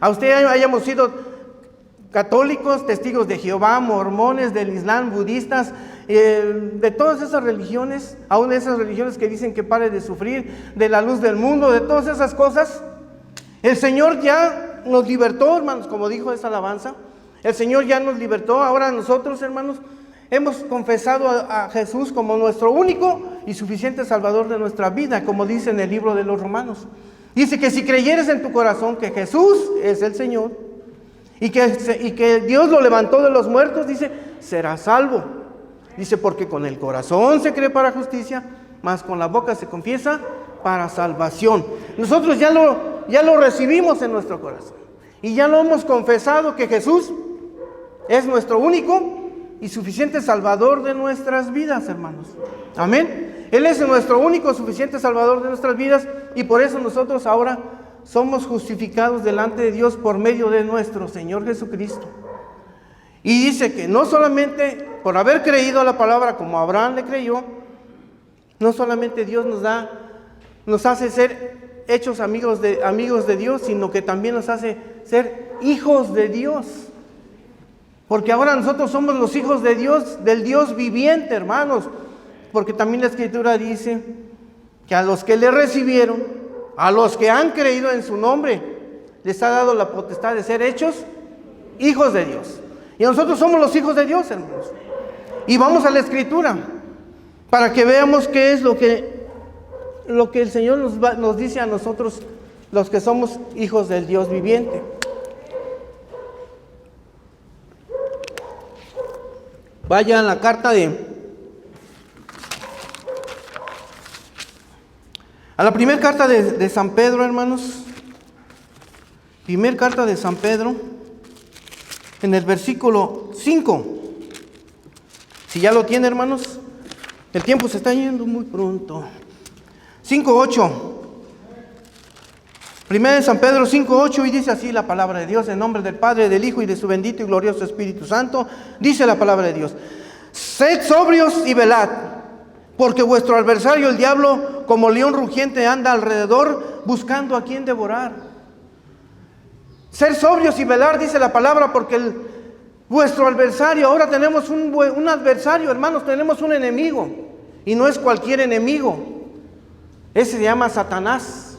A usted hayamos sido católicos, testigos de Jehová, mormones, del Islam, budistas, de todas esas religiones, aún esas religiones que dicen que pare de sufrir, de la luz del mundo, de todas esas cosas. El Señor ya nos libertó, hermanos, como dijo esa alabanza. El Señor ya nos libertó. Ahora nosotros, hermanos, hemos confesado a Jesús como nuestro único y suficiente Salvador de nuestra vida, como dice en el libro de los Romanos. Dice que si creyeres en tu corazón que Jesús es el Señor y que Dios lo levantó de los muertos, dice, serás salvo. Dice, porque con el corazón se cree para justicia, mas con la boca se confiesa para salvación. Nosotros ya lo recibimos en nuestro corazón y ya lo hemos confesado que Jesús es nuestro único y suficiente Salvador de nuestras vidas, hermanos. Amén. Él es nuestro único suficiente Salvador de nuestras vidas y por eso nosotros ahora somos justificados delante de Dios por medio de nuestro Señor Jesucristo. Y dice que no solamente por haber creído a la palabra como Abraham le creyó, no solamente Dios nos hace ser hechos amigos de Dios, sino que también nos hace ser hijos de Dios. Porque ahora nosotros somos los hijos de Dios, del Dios viviente, hermanos. Porque también la Escritura dice que a los que le recibieron, a los que han creído en su nombre, les ha dado la potestad de ser hechos hijos de Dios. Y nosotros somos los hijos de Dios, hermanos. Y vamos a la Escritura para que veamos qué es lo que el Señor nos dice a nosotros, los que somos hijos del Dios viviente. Vaya a la carta a la primera carta de San Pedro, hermanos. Primer carta de San Pedro, en el versículo 5. Si ya lo tiene, hermanos, el tiempo se está yendo muy pronto. 5:8. Primera de San Pedro 5:8, y dice así la palabra de Dios, en nombre del Padre, del Hijo y de su bendito y glorioso Espíritu Santo. Dice la palabra de Dios: sed sobrios y velad, porque vuestro adversario el diablo, como león rugiente, anda alrededor buscando a quien devorar. Ser sobrios y velar, dice la palabra, porque vuestro adversario, ahora tenemos un adversario, hermanos, tenemos un enemigo, y no es cualquier enemigo. Ese se llama Satanás,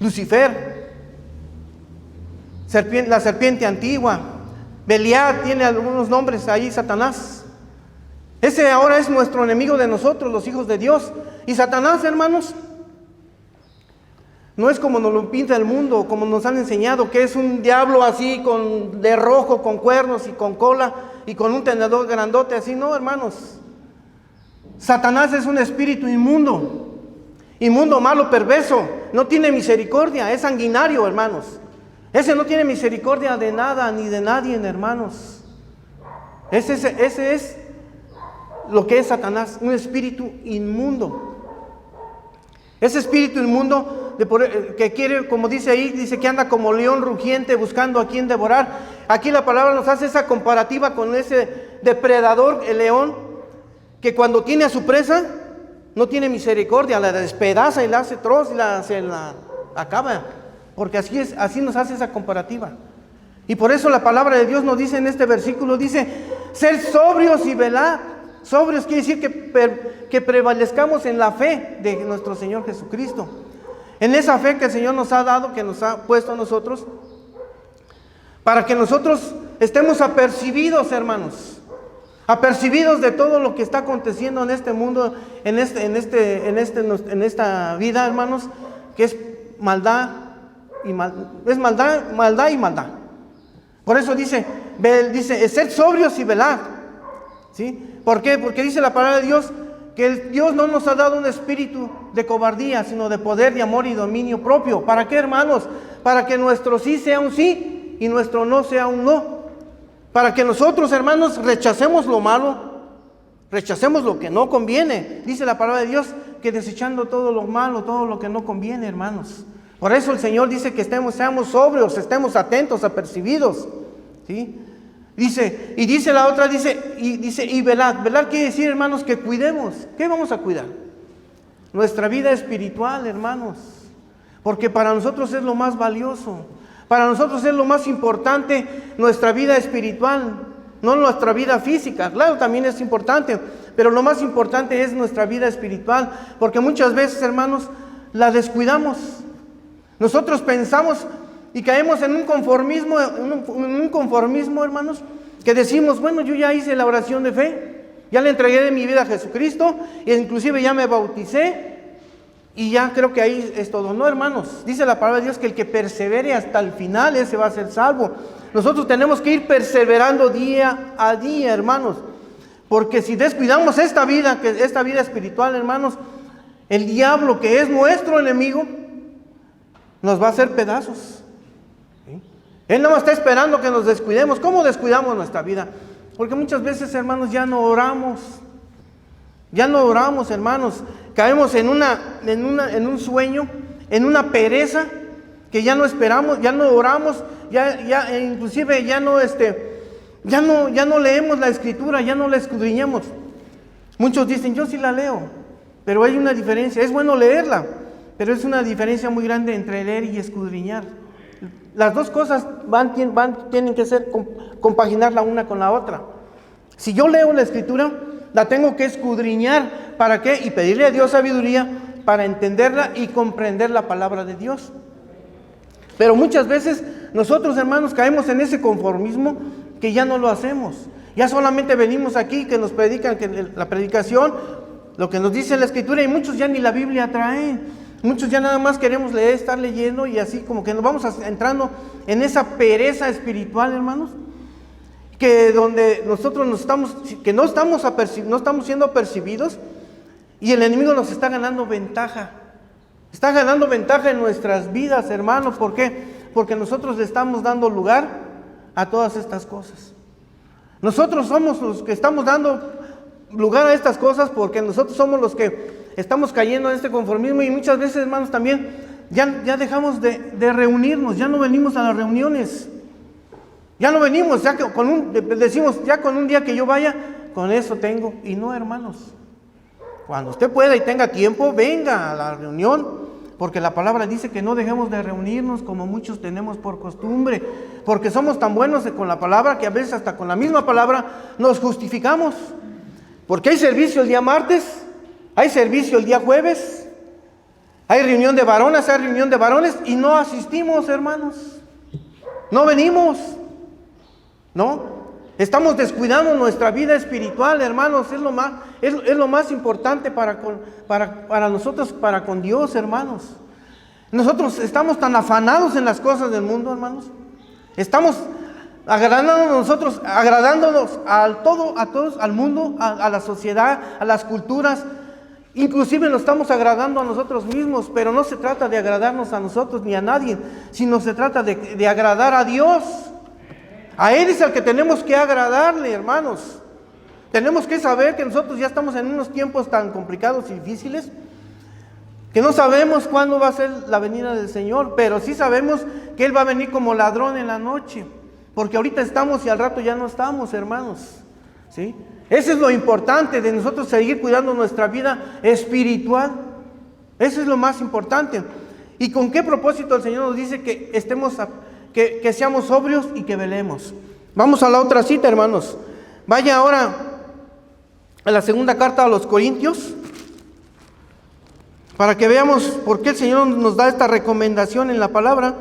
Lucifer, la serpiente antigua, Belial, tiene algunos nombres ahí, Satanás. Ese ahora es nuestro enemigo de nosotros, los hijos de Dios. Y Satanás, hermanos, no es como nos lo pinta el mundo, como nos han enseñado, que es un diablo así, de rojo, con cuernos y con cola, y con un tenedor grandote así. No, hermanos. Satanás es un espíritu inmundo, malo, perverso. No tiene misericordia, es sanguinario, hermanos. Ese no tiene misericordia de nada ni de nadie, hermanos. Ese es lo que es Satanás, un espíritu inmundo. Ese espíritu inmundo que quiere, como dice ahí, dice que anda como león rugiente buscando a quien devorar. Aquí la palabra nos hace esa comparativa con ese depredador, el león, que cuando tiene a su presa, no tiene misericordia, la despedaza y la hace troz y la acaba. porque así nos hace esa comparativa. Y por eso la palabra de Dios nos dice en este versículo, dice, ser sobrios y velad. Sobrios quiere decir que prevalezcamos en la fe de nuestro Señor Jesucristo. En esa fe que el Señor nos ha dado, que nos ha puesto a nosotros, para que nosotros estemos apercibidos, hermanos. Apercibidos de todo lo que está aconteciendo en este mundo, en esta vida, hermanos, que es maldad y maldad. Por eso dice, sed sobrios y velad. ¿Sí? ¿Por qué? Porque dice la palabra de Dios que Dios no nos ha dado un espíritu de cobardía, sino de poder, de amor y dominio propio. ¿Para qué, hermanos? Para que nuestro sí sea un sí y nuestro no sea un no. Para que nosotros, hermanos, rechacemos lo malo, rechacemos lo que no conviene. Dice la palabra de Dios que desechando todo lo malo, todo lo que no conviene, hermanos. Por eso el Señor dice que seamos sobrios, estemos atentos, apercibidos. ¿Sí? Dice la otra, y velad. Velad quiere decir, hermanos, que cuidemos. ¿Qué vamos a cuidar? Nuestra vida espiritual, hermanos. Porque para nosotros es lo más valioso. Para nosotros es lo más importante nuestra vida espiritual, no nuestra vida física. Claro, también es importante, pero lo más importante es nuestra vida espiritual, porque muchas veces, hermanos, la descuidamos. Nosotros pensamos y caemos en un conformismo, hermanos, que decimos, bueno, yo ya hice la oración de fe, ya le entregué de mi vida a Jesucristo, e inclusive ya me bauticé, y ya creo que ahí es todo. No, hermanos, dice la palabra de Dios que el que persevere hasta el final, ese va a ser salvo. Nosotros tenemos que ir perseverando día a día, hermanos, porque si descuidamos esta vida espiritual, hermanos, el diablo, que es nuestro enemigo, nos va a hacer pedazos. ¿Sí? Él no está esperando que nos descuidemos. ¿Cómo descuidamos nuestra vida? Porque muchas veces, hermanos, ya no oramos. Ya no oramos, hermanos. Caemos en un sueño, en una pereza, que ya no esperamos, ya no oramos, inclusive ya no leemos la Escritura, ya no la escudriñamos. Muchos dicen, yo sí la leo, pero hay una diferencia. Es bueno leerla, pero es una diferencia muy grande entre leer y escudriñar. Las dos cosas tienen que ser compaginar la una con la otra. Si yo leo la Escritura, la tengo que escudriñar. ¿Para qué? Y pedirle a Dios sabiduría para entenderla y comprender la palabra de Dios. Pero muchas veces nosotros, hermanos, caemos en ese conformismo que ya no lo hacemos. Ya solamente venimos aquí, que nos predican, que la predicación, lo que nos dice la Escritura, y muchos ya ni la Biblia traen. Muchos ya nada más queremos leer, estar leyendo, y así como que nos vamos entrando en esa pereza espiritual, hermanos, que donde nosotros no estamos siendo apercibidos, y el enemigo nos está ganando ventaja. Está ganando ventaja en nuestras vidas, hermanos. ¿Por qué? Porque nosotros le estamos dando lugar a todas estas cosas. Nosotros somos los que estamos dando lugar a estas cosas, porque nosotros somos los que estamos cayendo en este conformismo, y muchas veces, hermanos, también ya dejamos de reunirnos, ya no venimos a las reuniones. Ya no venimos, decimos, ya con un día que yo vaya, con eso tengo. Y no, hermanos. Cuando usted pueda y tenga tiempo, venga a la reunión, porque la palabra dice que no dejemos de reunirnos como muchos tenemos por costumbre, porque somos tan buenos con la palabra que a veces hasta con la misma palabra nos justificamos. Porque hay servicio el día martes, hay servicio el día jueves, hay reunión de varones, y no asistimos, hermanos. No venimos. ¿No? Estamos descuidando nuestra vida espiritual, hermanos. Es lo más importante para nosotros, para con Dios, hermanos. Nosotros estamos tan afanados en las cosas del mundo, hermanos. Estamos agradándonos a todos, al mundo, a la sociedad, a las culturas. Inclusive nos estamos agradando a nosotros mismos, pero no se trata de agradarnos a nosotros ni a nadie, sino se trata de agradar a Dios. A Él es al que tenemos que agradarle, hermanos. Tenemos que saber que nosotros ya estamos en unos tiempos tan complicados y difíciles, que no sabemos cuándo va a ser la venida del Señor, pero sí sabemos que Él va a venir como ladrón en la noche, porque ahorita estamos y al rato ya no estamos, hermanos. ¿Sí? Eso es lo importante de nosotros, seguir cuidando nuestra vida espiritual. Eso es lo más importante. ¿Y con qué propósito el Señor nos dice que que seamos sobrios y que velemos? Vamos a la otra cita, hermanos. Vaya ahora a la segunda carta a los Corintios, para que veamos por qué el Señor nos da esta recomendación en la palabra.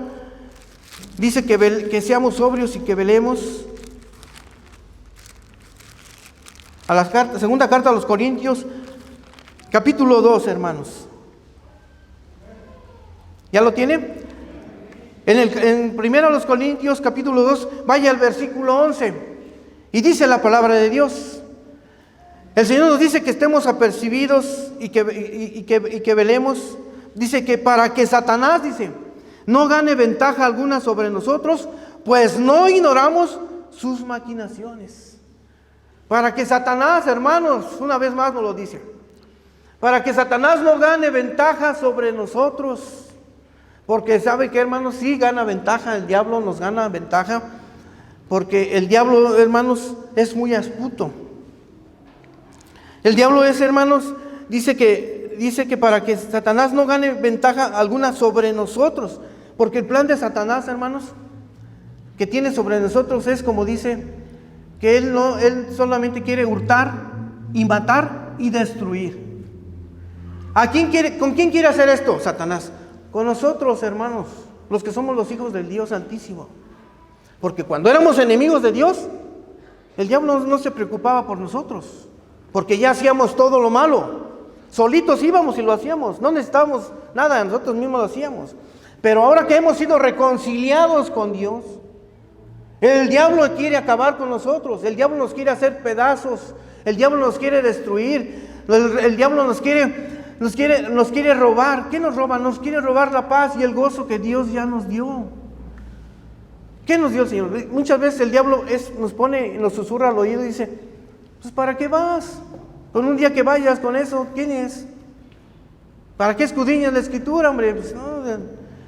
Dice que seamos sobrios y que velemos. A la segunda carta a los Corintios, capítulo 2, hermanos. ¿Ya lo tiene? En primero a los Corintios, capítulo 2, vaya al versículo 11. Y dice la palabra de Dios. El Señor nos dice que estemos apercibidos y que velemos. Dice que para que Satanás, dice, no gane ventaja alguna sobre nosotros, pues no ignoramos sus maquinaciones. Para que Satanás, hermanos, una vez más nos lo dice, para que Satanás no gane ventaja sobre nosotros. Porque sabe que, hermanos, sí gana ventaja, el diablo nos gana ventaja, porque el diablo, hermanos, es muy astuto. El diablo es, hermanos, dice que para que Satanás no gane ventaja alguna sobre nosotros, porque el plan de Satanás, hermanos, que tiene sobre nosotros es, como dice, que él solamente quiere hurtar y matar y destruir. ¿Con quién quiere hacer esto, Satanás? Con nosotros, hermanos, los que somos los hijos del Dios Altísimo. Porque cuando éramos enemigos de Dios, el diablo no se preocupaba por nosotros, porque ya hacíamos todo lo malo. Solitos íbamos y lo hacíamos, no necesitábamos nada, nosotros mismos lo hacíamos. Pero ahora que hemos sido reconciliados con Dios, el diablo quiere acabar con nosotros, el diablo nos quiere hacer pedazos, el diablo nos quiere destruir, el diablo nos quiere robar. ¿Qué nos roba? Nos quiere robar la paz y el gozo que Dios ya nos dio. ¿Qué nos dio el Señor? Muchas veces el diablo nos susurra al oído y dice, pues ¿para qué vas? Con un día que vayas con eso, ¿quién es? ¿Para qué escudriñas la Escritura, hombre? Pues, no.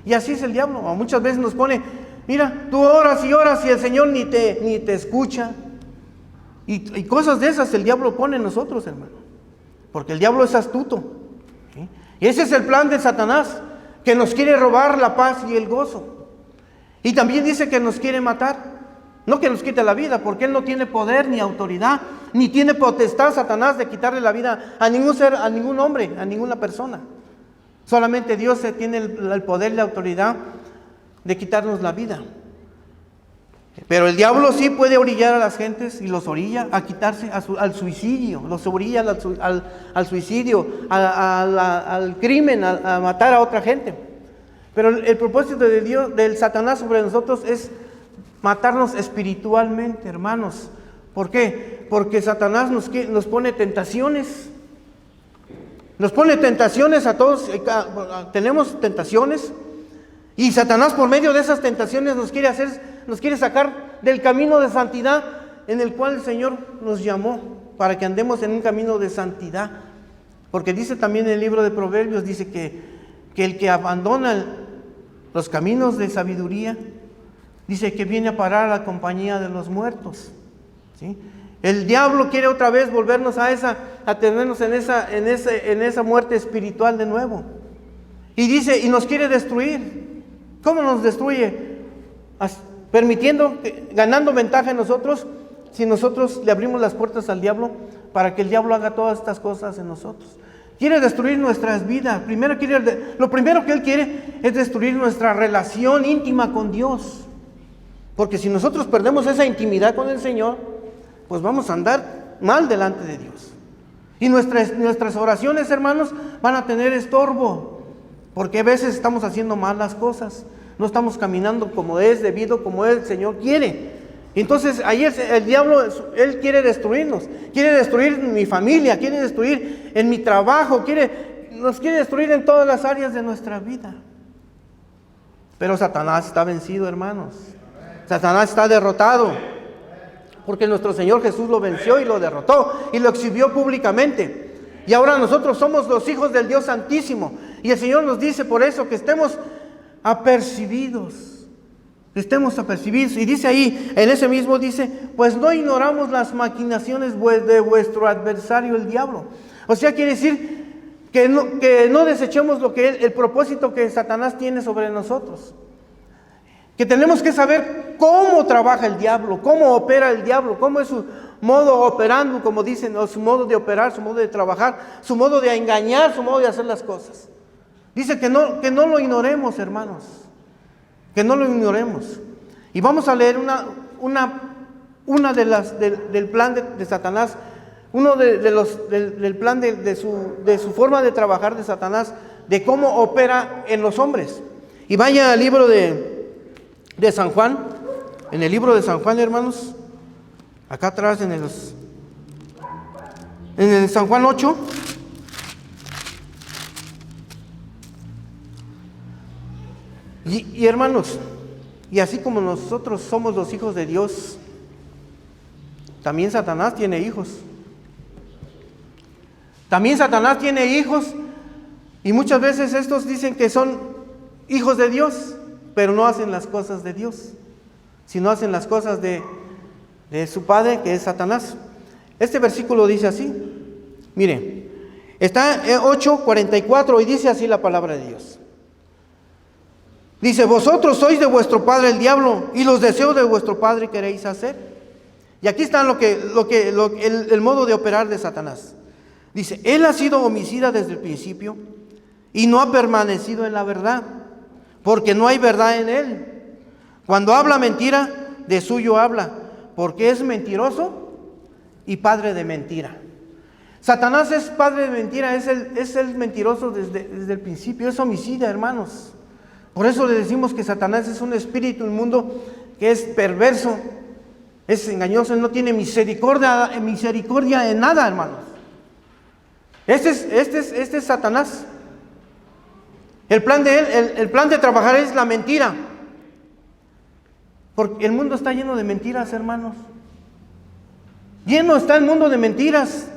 Y así es el diablo. O muchas veces nos pone, mira, tú oras y el Señor ni te escucha. Y cosas de esas el diablo pone en nosotros, hermano. Porque el diablo es astuto. ¿Sí? Y ese es el plan de Satanás, que nos quiere robar la paz y el gozo. Y también dice que nos quiere matar. No que nos quite la vida, porque él no tiene poder ni autoridad, ni tiene potestad Satanás de quitarle la vida a ningún ser, a ningún hombre, a ninguna persona. Solamente Dios tiene el poder y la autoridad de quitarnos la vida. Pero el diablo sí puede orillar a las gentes y los orilla a quitarse al suicidio, los orilla al suicidio, al crimen, a matar a otra gente. Pero el propósito de Dios, del Satanás sobre nosotros es matarnos espiritualmente, hermanos. ¿Por qué? Porque Satanás nos pone tentaciones. Nos pone tentaciones a todos. Tenemos tentaciones. Y Satanás, por medio de esas tentaciones, nos quiere sacar del camino de santidad en el cual el Señor nos llamó, para que andemos en un camino de santidad. Porque dice también en el libro de Proverbios, dice que el que abandona los caminos de sabiduría, dice que viene a parar a la compañía de los muertos. ¿Sí? El diablo quiere otra vez volvernos a tenernos en esa muerte espiritual de nuevo. Y dice, y nos quiere destruir. ¿Cómo nos destruye? Ganando ventaja en nosotros, si nosotros le abrimos las puertas al diablo para que el diablo haga todas estas cosas en nosotros. Quiere destruir nuestras vidas. Lo primero que él quiere es destruir nuestra relación íntima con Dios. Porque si nosotros perdemos esa intimidad con el Señor, pues vamos a andar mal delante de Dios. Y nuestras oraciones, hermanos, van a tener estorbo. Porque a veces estamos haciendo mal las cosas. No estamos caminando como es debido, como el Señor quiere. Entonces, ahí el diablo, él quiere destruirnos. Quiere destruir mi familia, quiere destruir en mi trabajo, nos quiere destruir en todas las áreas de nuestra vida. Pero Satanás está vencido, hermanos. Satanás está derrotado, porque nuestro Señor Jesús lo venció y lo derrotó y lo exhibió públicamente. Y ahora nosotros somos los hijos del Dios Santísimo. Y el Señor nos dice por eso que estemos apercibidos. Estemos apercibidos. Y dice ahí, en ese mismo dice, pues no ignoramos las maquinaciones de vuestro adversario el diablo. O sea, quiere decir Que no desechemos lo que el propósito que Satanás tiene sobre nosotros. Que tenemos que saber cómo trabaja el diablo, cómo opera el diablo, cómo es su modo operando, como dicen, o su modo de operar, su modo de trabajar, su modo de engañar, su modo de hacer las cosas. Dice que no lo ignoremos, hermanos, que no lo ignoremos. Y vamos a leer una de las del plan de Satanás, uno del plan de su forma de trabajar de Satanás, de cómo opera en los hombres. Y vaya al libro de San Juan, en el libro de San Juan, hermanos, acá atrás en el San Juan 8. Y hermanos, y así como nosotros somos los hijos de Dios, también Satanás tiene hijos. También Satanás tiene hijos, y muchas veces estos dicen que son hijos de Dios, pero no hacen las cosas de Dios, sino hacen las cosas de su padre, que es Satanás. Este versículo dice así, mire, está en 8:44 y dice así la palabra de Dios. Dice, vosotros sois de vuestro padre el diablo, y los deseos de vuestro padre queréis hacer. Y aquí está el modo de operar de Satanás. Dice, él ha sido homicida desde el principio y no ha permanecido en la verdad, porque no hay verdad en él. Cuando habla mentira, de suyo habla, porque es mentiroso y padre de mentira. Satanás es padre de mentira, es el mentiroso desde el principio, es homicida, hermanos. Por eso le decimos que Satanás es un espíritu inmundo que es perverso, es engañoso, no tiene misericordia en nada, hermanos. Este es Satanás. El plan de él, el plan de trabajar es la mentira. Porque el mundo está lleno de mentiras, hermanos. Lleno está el mundo de mentiras,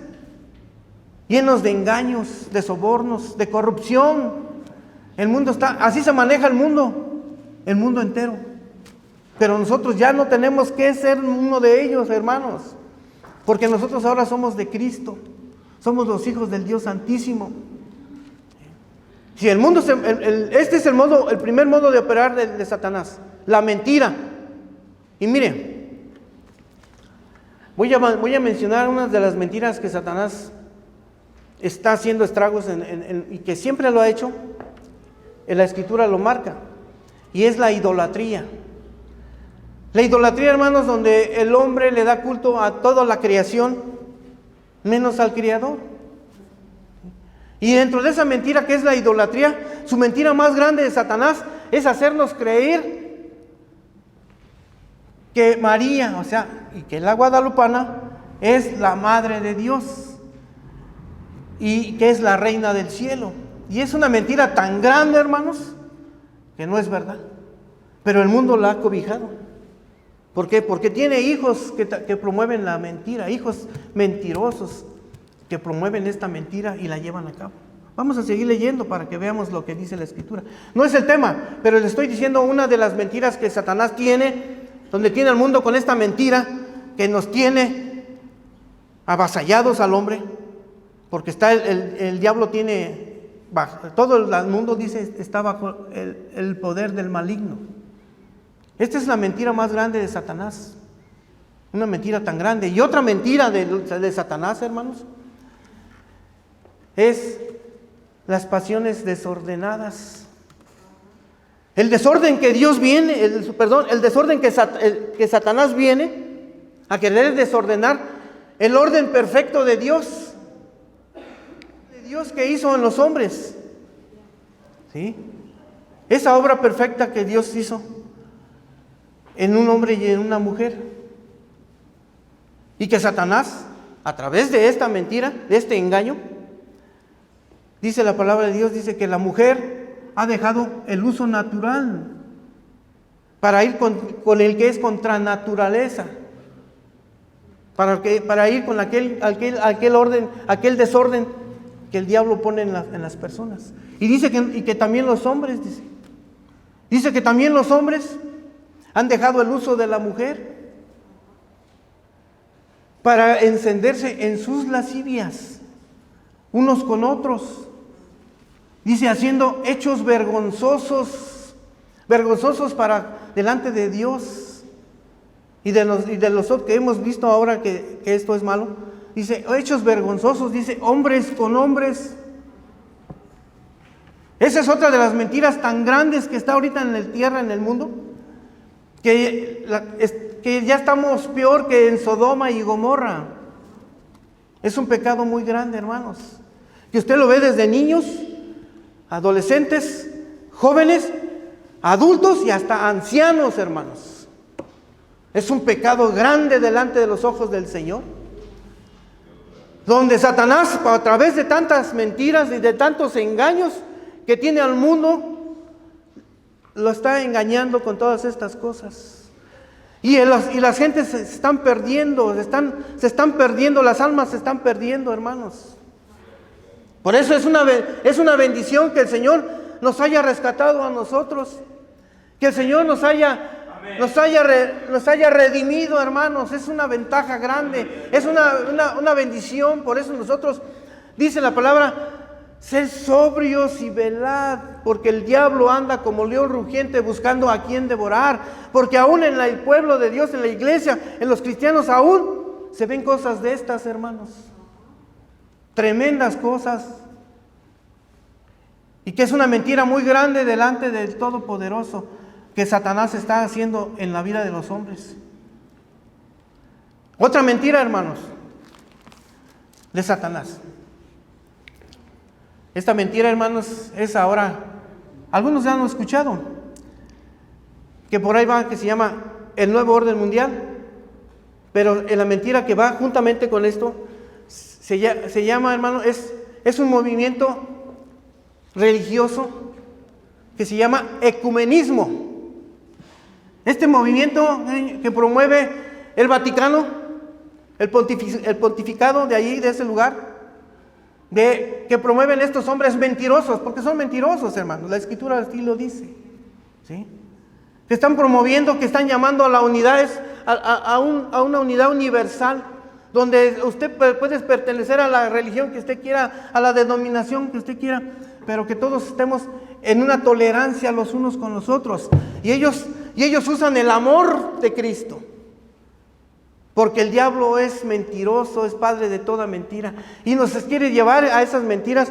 llenos de engaños, de sobornos, de corrupción. El mundo está, así se maneja el mundo entero. Pero nosotros ya no tenemos que ser uno de ellos, hermanos, porque nosotros ahora somos de Cristo, somos los hijos del Dios Santísimo. Si el mundo, este es el primer modo de operar de Satanás, la mentira. Y mire, voy a mencionar unas de las mentiras que Satanás está haciendo estragos y que siempre lo ha hecho. En la Escritura lo marca, y es la idolatría. La idolatría, hermanos, donde el hombre le da culto a toda la creación, menos al Creador. Y dentro de esa mentira que es la idolatría, su mentira más grande de Satanás es hacernos creer que María, y que la guadalupana es la madre de Dios y que es la reina del cielo. Y es una mentira tan grande, hermanos, que no es verdad. Pero el mundo la ha cobijado. ¿Por qué? Porque tiene hijos que promueven la mentira, hijos mentirosos que promueven esta mentira y la llevan a cabo. Vamos a seguir leyendo para que veamos lo que dice la Escritura. No es el tema, pero les estoy diciendo una de las mentiras que Satanás tiene, donde tiene al mundo con esta mentira que nos tiene avasallados al hombre, porque el diablo tiene... Todo el mundo dice está bajo el poder del maligno. Esta es la mentira más grande de Satanás. Una mentira tan grande. Y otra mentira de Satanás, hermanos, es las pasiones desordenadas. El desorden que Dios viene, el desorden que Satanás viene a querer desordenar el orden perfecto de Dios. Dios que hizo en los hombres, ¿sí? Esa obra perfecta que Dios hizo en un hombre y en una mujer, y que Satanás, a través de esta mentira, de este engaño, dice la palabra de Dios, dice que la mujer ha dejado el uso natural para ir con el que es contra naturaleza, para ir con aquel orden, aquel desorden que el diablo pone en las personas. Y dice que también los hombres, dice que también los hombres han dejado el uso de la mujer para encenderse en sus lascivias, unos con otros, Dice, haciendo hechos vergonzosos para delante de Dios y de los que hemos visto ahora que esto es malo. Dice, hechos vergonzosos, dice, hombres con hombres. Esa es otra de las mentiras tan grandes que está ahorita en la tierra, en el mundo, que ya estamos peor que en Sodoma y Gomorra. Es un pecado muy grande, hermanos, que usted lo ve desde niños, adolescentes, jóvenes, adultos y hasta ancianos, hermanos. Es un pecado grande delante de los ojos del Señor, donde Satanás, a través de tantas mentiras y de tantos engaños que tiene al mundo, lo está engañando con todas estas cosas. Y las gentes se están perdiendo, se están perdiendo, las almas se están perdiendo, hermanos. Por eso es una bendición que el Señor nos haya rescatado a nosotros, que el Señor nos haya redimido, hermanos. Es una ventaja grande, es una bendición. Por eso nosotros, dice la palabra, sed sobrios y velad, porque el diablo anda como león rugiente buscando a quien devorar. Porque aún en el pueblo de Dios, en la iglesia, en los cristianos aún se ven cosas de estas, hermanos. Tremendas cosas. Y que es una mentira muy grande delante del Todopoderoso que Satanás está haciendo en la vida de los hombres. Otra mentira, hermanos, de Satanás. Esta mentira, hermanos, es ahora, algunos ya han escuchado, que por ahí va, que se llama el nuevo orden mundial, pero en la mentira que va juntamente con esto, se llama, hermano, es un movimiento religioso que se llama ecumenismo. Este movimiento que promueve el Vaticano, el pontificado de allí, de ese lugar, que promueven estos hombres mentirosos, porque son mentirosos, hermanos, la Escritura así lo dice, ¿sí? Que están promoviendo, que están llamando a la unidad, a una unidad universal, donde usted puede pertenecer a la religión que usted quiera, a la denominación que usted quiera, pero que todos estemos en una tolerancia los unos con los otros. Y ellos usan el amor de Cristo, porque el diablo es mentiroso, es padre de toda mentira, y nos quiere llevar a esas mentiras,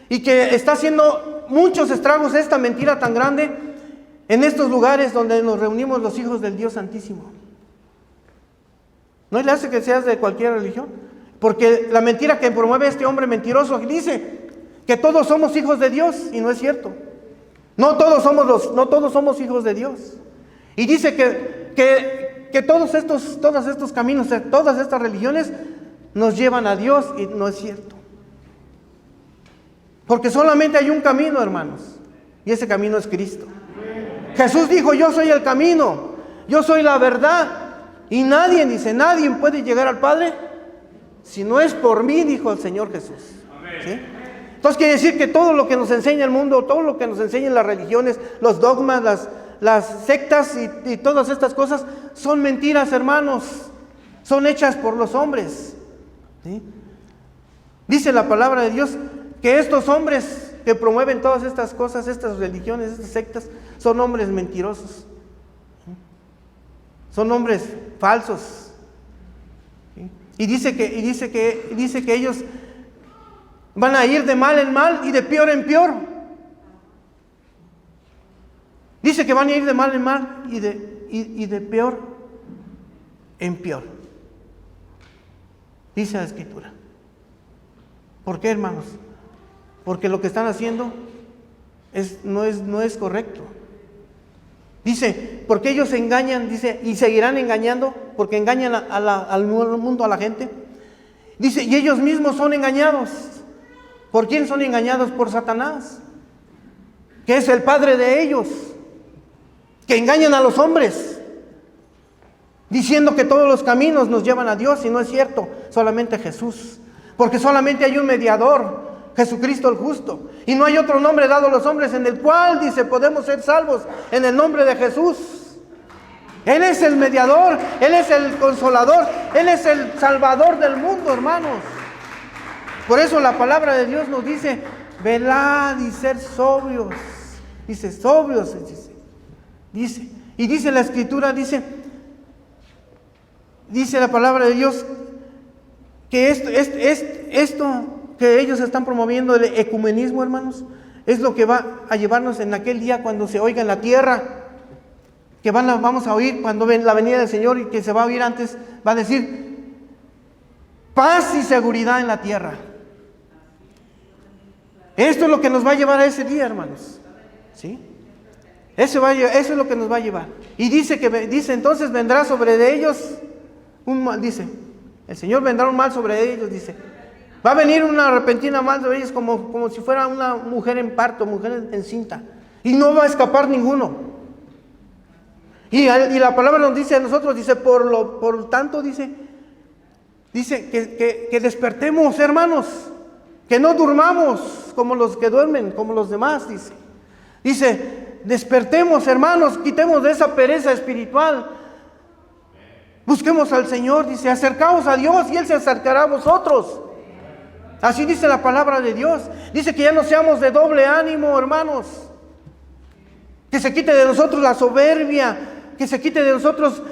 y que está haciendo muchos estragos esta mentira tan grande en estos lugares donde nos reunimos los hijos del Dios Santísimo. No le hace que seas de cualquier religión, porque la mentira que promueve este hombre mentiroso dice que todos somos hijos de Dios, y no es cierto. No todos somos hijos de Dios. Y dice que todos estos caminos, todas estas religiones nos llevan a Dios, y no es cierto. Porque solamente hay un camino, hermanos, y ese camino es Cristo. Jesús dijo, yo soy el camino, yo soy la verdad, y nadie puede llegar al Padre si no es por mí, dijo el Señor Jesús. ¿Sí? Entonces quiere decir que todo lo que nos enseña el mundo, todo lo que nos enseñan las religiones, los dogmas, las sectas y todas estas cosas son mentiras, hermanos, son hechas por los hombres. ¿Sí? Dice la palabra de Dios que estos hombres que promueven todas estas cosas, estas religiones, estas sectas, son hombres mentirosos. Son hombres falsos. ¿Sí? Y dice que ellos van a ir de mal en mal y de peor en peor. Dice que van a ir de mal en mal y de peor en peor. Dice la Escritura. ¿Por qué, hermanos? Porque lo que están haciendo no es correcto. Dice, porque ellos engañan, dice, y seguirán engañando, porque engañan al mundo, a la gente. Dice, y ellos mismos son engañados. ¿Por quién son engañados? Por Satanás, que es el padre de ellos, que engañan a los hombres, diciendo que todos los caminos nos llevan a Dios, y no es cierto, solamente Jesús, porque solamente hay un mediador, Jesucristo el justo, y no hay otro nombre dado a los hombres en el cual, dice, podemos ser salvos, en el nombre de Jesús. Él es el mediador, Él es el consolador, Él es el salvador del mundo, hermanos. Por eso la palabra de Dios nos dice, velad y ser sobrios. Dice, sobrios, dice. Y dice la Escritura, dice la palabra de Dios, que esto que ellos están promoviendo, el ecumenismo, hermanos, es lo que va a llevarnos en aquel día cuando se oiga en la tierra, que vamos a oír cuando ven la venida del Señor, y que se va a oír antes, va a decir, paz y seguridad en la tierra. Esto es lo que nos va a llevar a ese día, hermanos. ¿Sí? Eso es lo que nos va a llevar. Y dice entonces vendrá sobre de ellos un mal, dice, el Señor vendrá un mal sobre ellos, dice. Va a venir una repentina mal sobre ellos como si fuera una mujer en parto, mujer encinta. Y no va a escapar ninguno. Y la palabra nos dice a nosotros, dice, por tanto, dice que despertemos, hermanos, que no durmamos como los que duermen, como los demás, dice. Dice, despertemos, hermanos, quitemos de esa pereza espiritual. Busquemos al Señor, dice, acercaos a Dios y Él se acercará a vosotros. Así dice la palabra de Dios. Dice que ya no seamos de doble ánimo, hermanos. Que se quite de nosotros la soberbia, que se quite de nosotros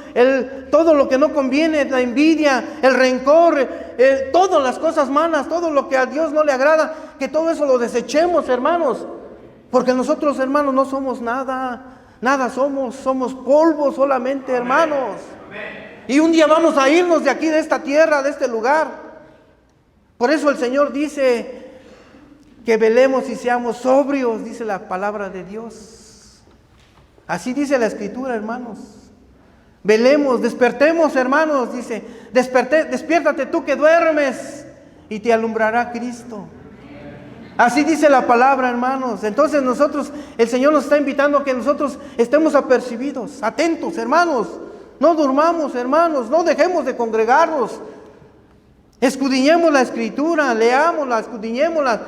todo lo que no conviene, la envidia, el rencor, todas las cosas malas, todo lo que a Dios no le agrada, que todo eso lo desechemos, hermanos. Porque nosotros, hermanos, no somos nada somos polvo solamente, hermanos. Y un día vamos a irnos de aquí, de esta tierra, de este lugar. Por eso el Señor dice que velemos y seamos sobrios, dice la palabra de Dios. Así dice la Escritura, hermanos. Velemos, despertemos, hermanos, dice, despiértate tú que duermes y te alumbrará Cristo. Así dice la palabra, hermanos. Entonces el Señor nos está invitando a que nosotros estemos apercibidos, atentos, hermanos. No durmamos, hermanos, no dejemos de congregarnos. Escudriñemos la Escritura, leámosla, escudriñémosla.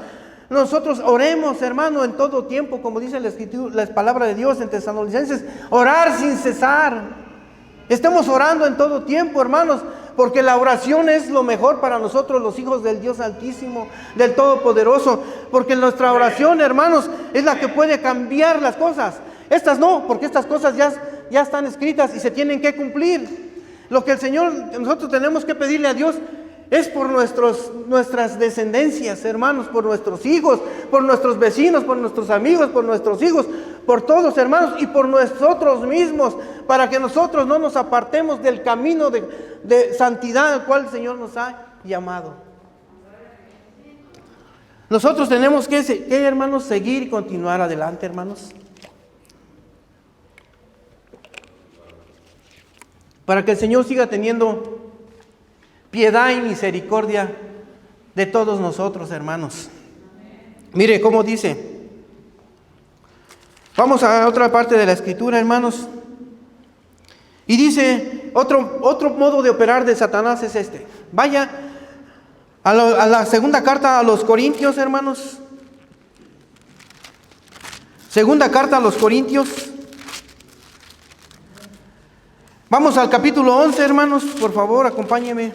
Nosotros oremos, hermano, en todo tiempo, como dice la Escritura, la palabra de Dios en Tesalonicenses, orar sin cesar. Estemos orando en todo tiempo, hermanos, porque la oración es lo mejor para nosotros, los hijos del Dios Altísimo, del Todopoderoso, porque nuestra oración, hermanos, es la que puede cambiar las cosas. Estas no, porque estas cosas ya están escritas y se tienen que cumplir. Lo que nosotros tenemos que pedirle a Dios es por nuestras descendencias, hermanos, por nuestros hijos, por nuestros vecinos, por nuestros amigos, por nuestros hijos, por todos, hermanos, y por nosotros mismos, para que nosotros no nos apartemos del camino de santidad al cual el Señor nos ha llamado. Nosotros tenemos que, hermanos, seguir y continuar adelante, hermanos, para que el Señor siga teniendo piedad y misericordia de todos nosotros, hermanos. Mire cómo dice. Vamos a otra parte de la Escritura, hermanos. Y dice, otro modo de operar de Satanás es este. Vaya a la segunda carta a los Corintios, hermanos. Segunda carta a los Corintios. Vamos al capítulo 11, hermanos, por favor, acompáñenme.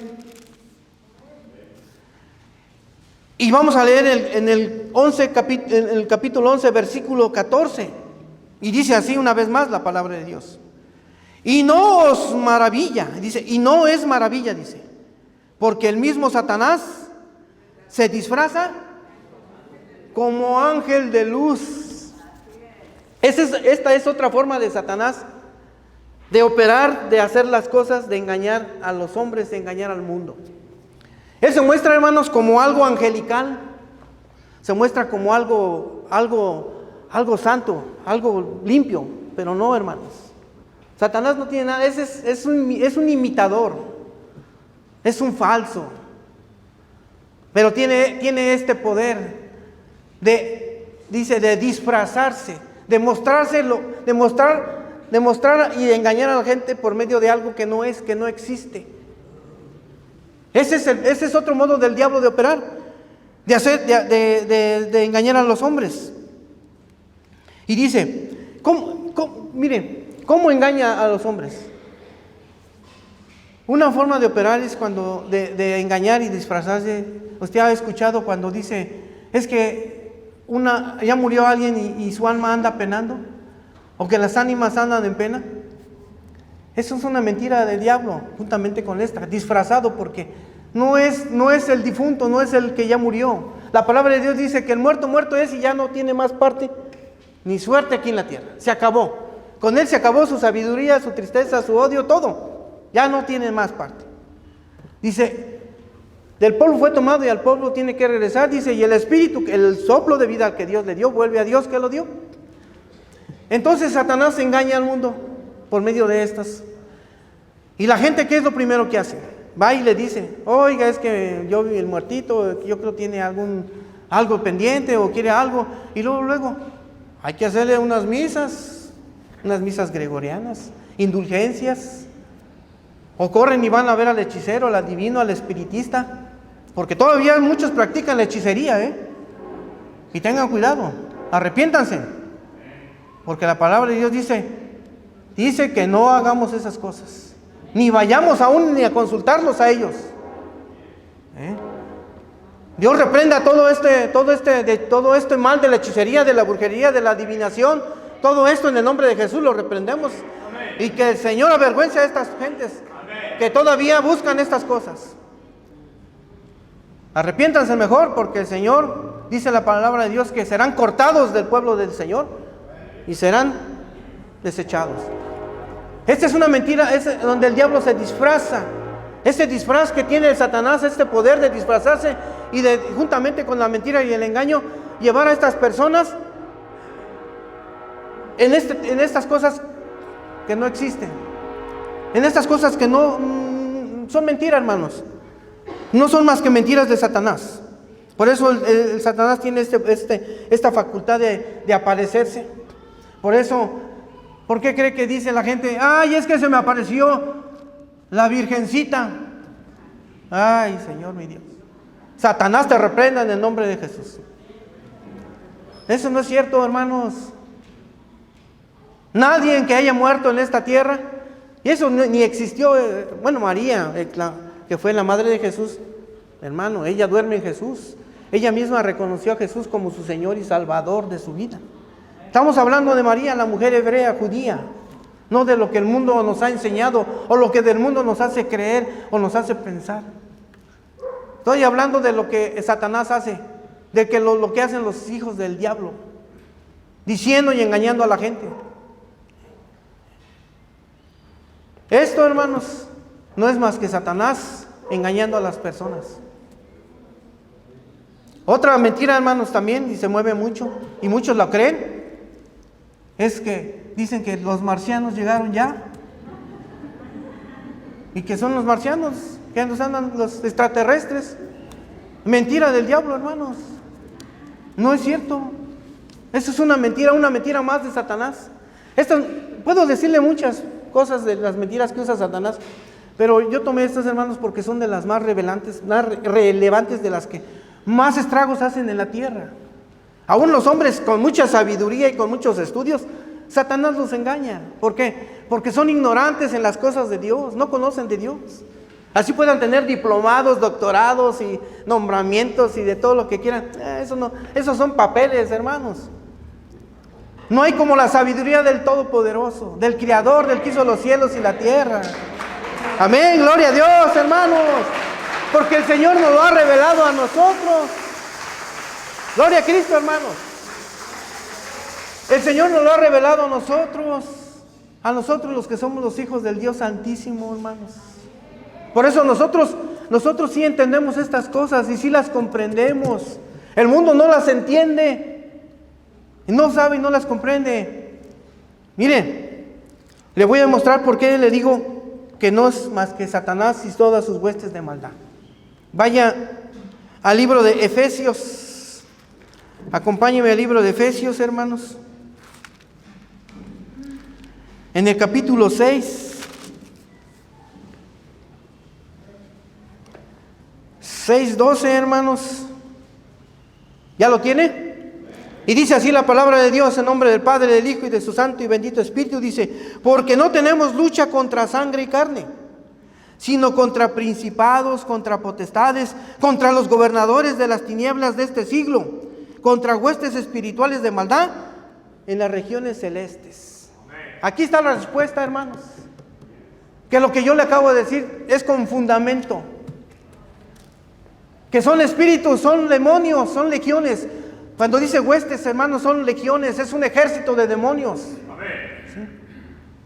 Y vamos a leer en el capítulo 11, versículo 14. Y dice así una vez más la palabra de Dios. Y no os maravilla, dice, y no es maravilla, dice, porque el mismo Satanás se disfraza como ángel de luz. Esta es otra forma de Satanás de operar, de hacer las cosas, de engañar a los hombres, de engañar al mundo. Él se muestra, hermanos, como algo angelical, se muestra como algo santo, algo limpio, pero no, hermanos. Satanás no tiene nada, es un imitador, es un falso, pero tiene este poder de disfrazarse, de mostrar y engañar a la gente por medio de algo que no existe. Ese es otro modo del diablo de operar, de engañar a los hombres. Y dice, ¿cómo engaña a los hombres? Una forma de operar es cuando de engañar y disfrazarse. Usted ha escuchado cuando dice, es que ya murió alguien y su alma anda penando, o que las ánimas andan en pena. Eso es una mentira del diablo, juntamente con esta, disfrazado, porque no es el difunto, no es el que ya murió. La palabra de Dios dice que el muerto, muerto es y ya no tiene más parte ni suerte aquí en la tierra. Se acabó. Con él se acabó su sabiduría, su tristeza, su odio, todo. Ya no tiene más parte. Dice, del polvo fue tomado y al polvo tiene que regresar. Dice, y el espíritu, el soplo de vida que Dios le dio, vuelve a Dios que lo dio. Entonces Satanás engaña al mundo por medio de estas. Y la gente, ¿qué es lo primero que hace? Va y le dice, oiga, es que yo vi el muertito, yo creo que tiene algo pendiente o quiere algo. Y luego, hay que hacerle unas misas gregorianas, indulgencias. O corren y van a ver al hechicero, al adivino, al espiritista. Porque todavía muchos practican la hechicería, Y tengan cuidado, arrepiéntanse. Porque la palabra de Dios dice que no hagamos esas cosas. Ni vayamos aún ni a consultarlos a ellos. Dios reprenda todo este mal de la hechicería, de la brujería, de la adivinación. Todo esto en el nombre de Jesús lo reprendemos. Amén. Y que el Señor avergüence a estas gentes. Amén. Que todavía buscan estas cosas. Arrepiéntanse mejor, porque el Señor, dice la palabra de Dios, que serán cortados del pueblo del Señor y serán desechados. Esta es una mentira, es donde el diablo se disfraza. Ese disfraz que tiene el Satanás, este poder de disfrazarse y de, juntamente con la mentira y el engaño, llevar a estas personas en estas cosas que no existen, en estas cosas que no son mentiras, hermanos. No son más que mentiras de Satanás. Por eso el Satanás tiene esta facultad de aparecerse. Por eso, ¿por qué cree que dice la gente? Ay, es que se me apareció la Virgencita. Ay, Señor mi Dios. Satanás te reprenda en el nombre de Jesús. Eso no es cierto, hermanos. Nadie que haya muerto en esta tierra, y eso ni existió. Bueno, María, que fue la madre de Jesús, hermano, ella duerme en Jesús. Ella misma reconoció a Jesús como su Señor y Salvador de su vida. Estamos hablando de María, la mujer hebrea, judía, no de lo que el mundo nos ha enseñado o lo que del mundo nos hace creer o nos hace pensar. Estoy hablando de lo que Satanás hace, de que lo que hacen los hijos del diablo, diciendo y engañando a la gente. Esto, hermanos, no es más que Satanás engañando a las personas. Otra mentira, hermanos, también, y se mueve mucho, y muchos la creen, es que dicen que los marcianos llegaron ya, y que son los marcianos, que nos andan los extraterrestres. Mentira del diablo, hermanos. No es cierto. Eso es una mentira más de Satanás. Puedo decirle muchas cosas de las mentiras que usa Satanás, pero yo tomé estas, hermanos, porque son de las más relevantes, de las que más estragos hacen en la tierra. Aún los hombres con mucha sabiduría y con muchos estudios, Satanás los engaña. ¿Por qué? Porque son ignorantes en las cosas de Dios, no conocen de Dios. Así puedan tener diplomados, doctorados y nombramientos y de todo lo que quieran. Esos son papeles, hermanos. No hay como la sabiduría del Todopoderoso, del Creador, del que hizo los cielos y la tierra. Amén, gloria a Dios, hermanos. Porque el Señor nos lo ha revelado a nosotros. Gloria a Cristo, hermanos. El Señor nos lo ha revelado a nosotros los que somos los hijos del Dios Santísimo, hermanos. Por eso nosotros sí entendemos estas cosas y sí las comprendemos. El mundo no las entiende, no sabe y no las comprende. Miren, le voy a mostrar por qué le digo que no es más que Satanás y todas sus huestes de maldad. Vaya al libro de Efesios. Acompáñeme al libro de Efesios, hermanos. En el capítulo 6. 6:12, hermanos. ¿Ya lo tiene? Y dice así la palabra de Dios en nombre del Padre, del Hijo y de su Santo y bendito Espíritu. Dice, porque no tenemos lucha contra sangre y carne, sino contra principados, contra potestades, contra los gobernadores de las tinieblas de este siglo, contra huestes espirituales de maldad en las regiones celestes. Aquí está la respuesta, hermanos. Que lo que yo le acabo de decir es con fundamento. Que son espíritus, son demonios, son legiones. Cuando dice huestes, hermanos, son legiones, es un ejército de demonios. ¿Sí?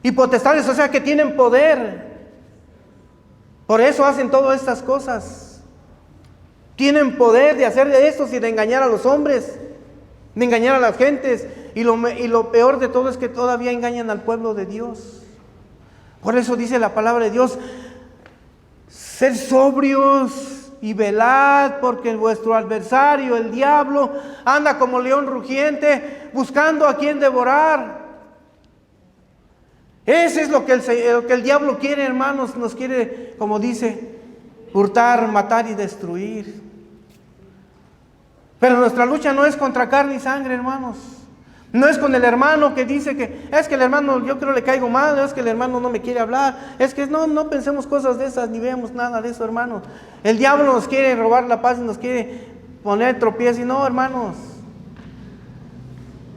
Y potestades, o sea que tienen poder. Por eso hacen todas estas cosas. Tienen poder de hacer de estos y de engañar a los hombres, de engañar a las gentes. Y lo peor de todo es que todavía engañan al pueblo de Dios. Por eso dice la palabra de Dios: sed sobrios y velad, porque vuestro adversario, el diablo, anda como león rugiente, buscando a quien devorar. Ese es lo que el diablo quiere, hermanos. Nos quiere, como dice, hurtar, matar y destruir. Pero nuestra lucha no es contra carne y sangre, hermanos. No es con el hermano que dice que es que el hermano, yo creo le caigo mal, es que el hermano no me quiere hablar, es que no pensemos cosas de esas, ni veamos nada de eso, hermano. El diablo nos quiere robar la paz y nos quiere poner tropiezos, y no, hermanos.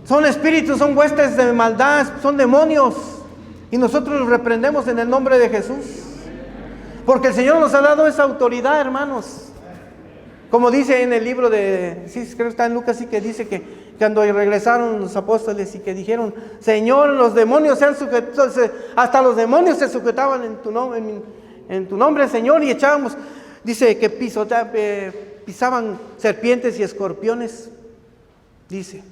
Son espíritus, son huestes de maldad, son demonios, y nosotros los reprendemos en el nombre de Jesús, porque el Señor nos ha dado esa autoridad, hermanos. Como dice en el libro de, sí, creo que está en Lucas, sí, que dice que cuando regresaron los apóstoles y que dijeron: Señor, los demonios se han sujetado, hasta los demonios se sujetaban en tu nombre, Señor, y echábamos, dice que pisaban serpientes y escorpiones, dice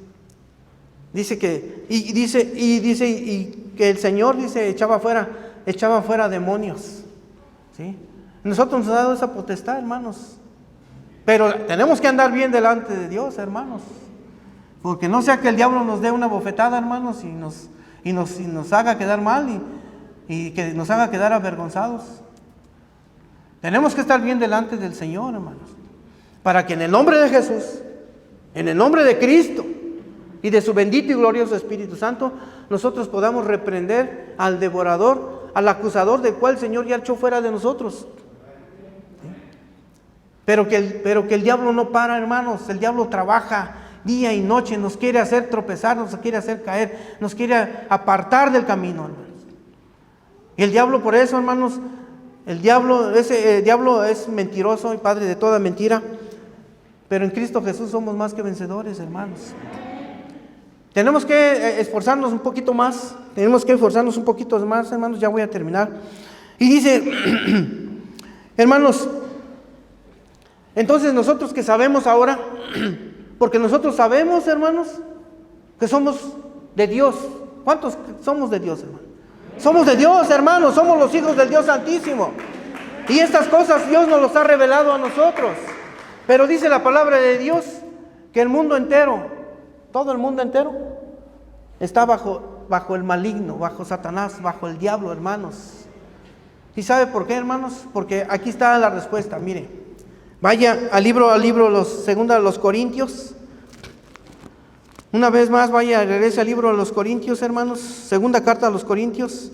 que, y que el Señor, dice, echaba fuera demonios, ¿sí? Nosotros nos ha dado esa potestad, hermanos, pero tenemos que andar bien delante de Dios, hermanos. Porque no sea que el diablo nos dé una bofetada, hermanos, y nos haga quedar mal y que nos haga quedar avergonzados. Tenemos que estar bien delante del Señor, hermanos, para que en el nombre de Jesús, en el nombre de Cristo y de su bendito y glorioso Espíritu Santo, nosotros podamos reprender al devorador, al acusador, del cual el Señor ya echó fuera de nosotros. Pero que el diablo no para, hermanos. El diablo trabaja día y noche, nos quiere hacer tropezar, nos quiere hacer caer, nos quiere apartar del camino, hermanos. Y el diablo, por eso, hermanos, el diablo es mentiroso y padre de toda mentira, pero en Cristo Jesús somos más que vencedores, hermanos. Tenemos que esforzarnos un poquito más, hermanos, ya voy a terminar. Y dice, hermanos, entonces nosotros que sabemos ahora, porque nosotros sabemos, hermanos, que somos de Dios. ¿Cuántos somos de Dios, hermanos? Somos de Dios, hermanos, somos los hijos del Dios Santísimo. Y estas cosas Dios nos las ha revelado a nosotros. Pero dice la palabra de Dios que el mundo entero, todo el mundo entero, está bajo el maligno, bajo Satanás, bajo el diablo, hermanos. ¿Y sabe por qué, hermanos? Porque aquí está la respuesta, mire. Vaya al libro, segunda de los Corintios. Una vez más, regrese al libro de los Corintios, hermanos. Segunda carta a los Corintios.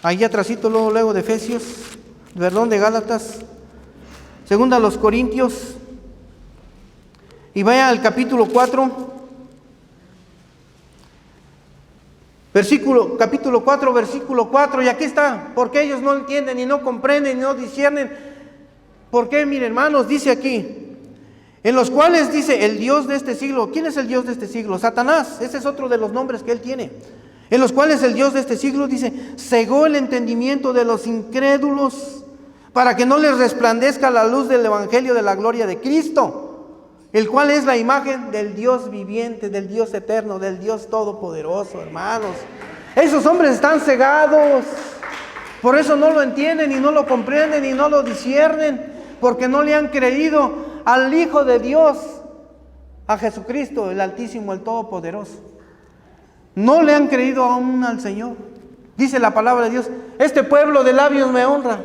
Ahí atrásito, luego de Efesios, de Gálatas. Segunda a los Corintios. Y vaya al capítulo 4. Capítulo 4, versículo 4. Y aquí está. Porque ellos no entienden y no comprenden y no disciernen. ¿Por qué? Miren, hermanos, dice aquí, en los cuales dice el Dios de este siglo. ¿Quién es el Dios de este siglo? Satanás. Ese es otro de los nombres que él tiene. En los cuales el Dios de este siglo, dice, cegó el entendimiento de los incrédulos para que no les resplandezca la luz del evangelio de la gloria de Cristo, el cual es la imagen del Dios viviente, del Dios eterno, del Dios todopoderoso, hermanos. Esos hombres están cegados. Por eso no lo entienden y no lo comprenden y no lo disciernen, porque no le han creído al Hijo de Dios, a Jesucristo, el Altísimo, el Todopoderoso. No le han creído aún al Señor. Dice la palabra de Dios: este pueblo de labios me honra,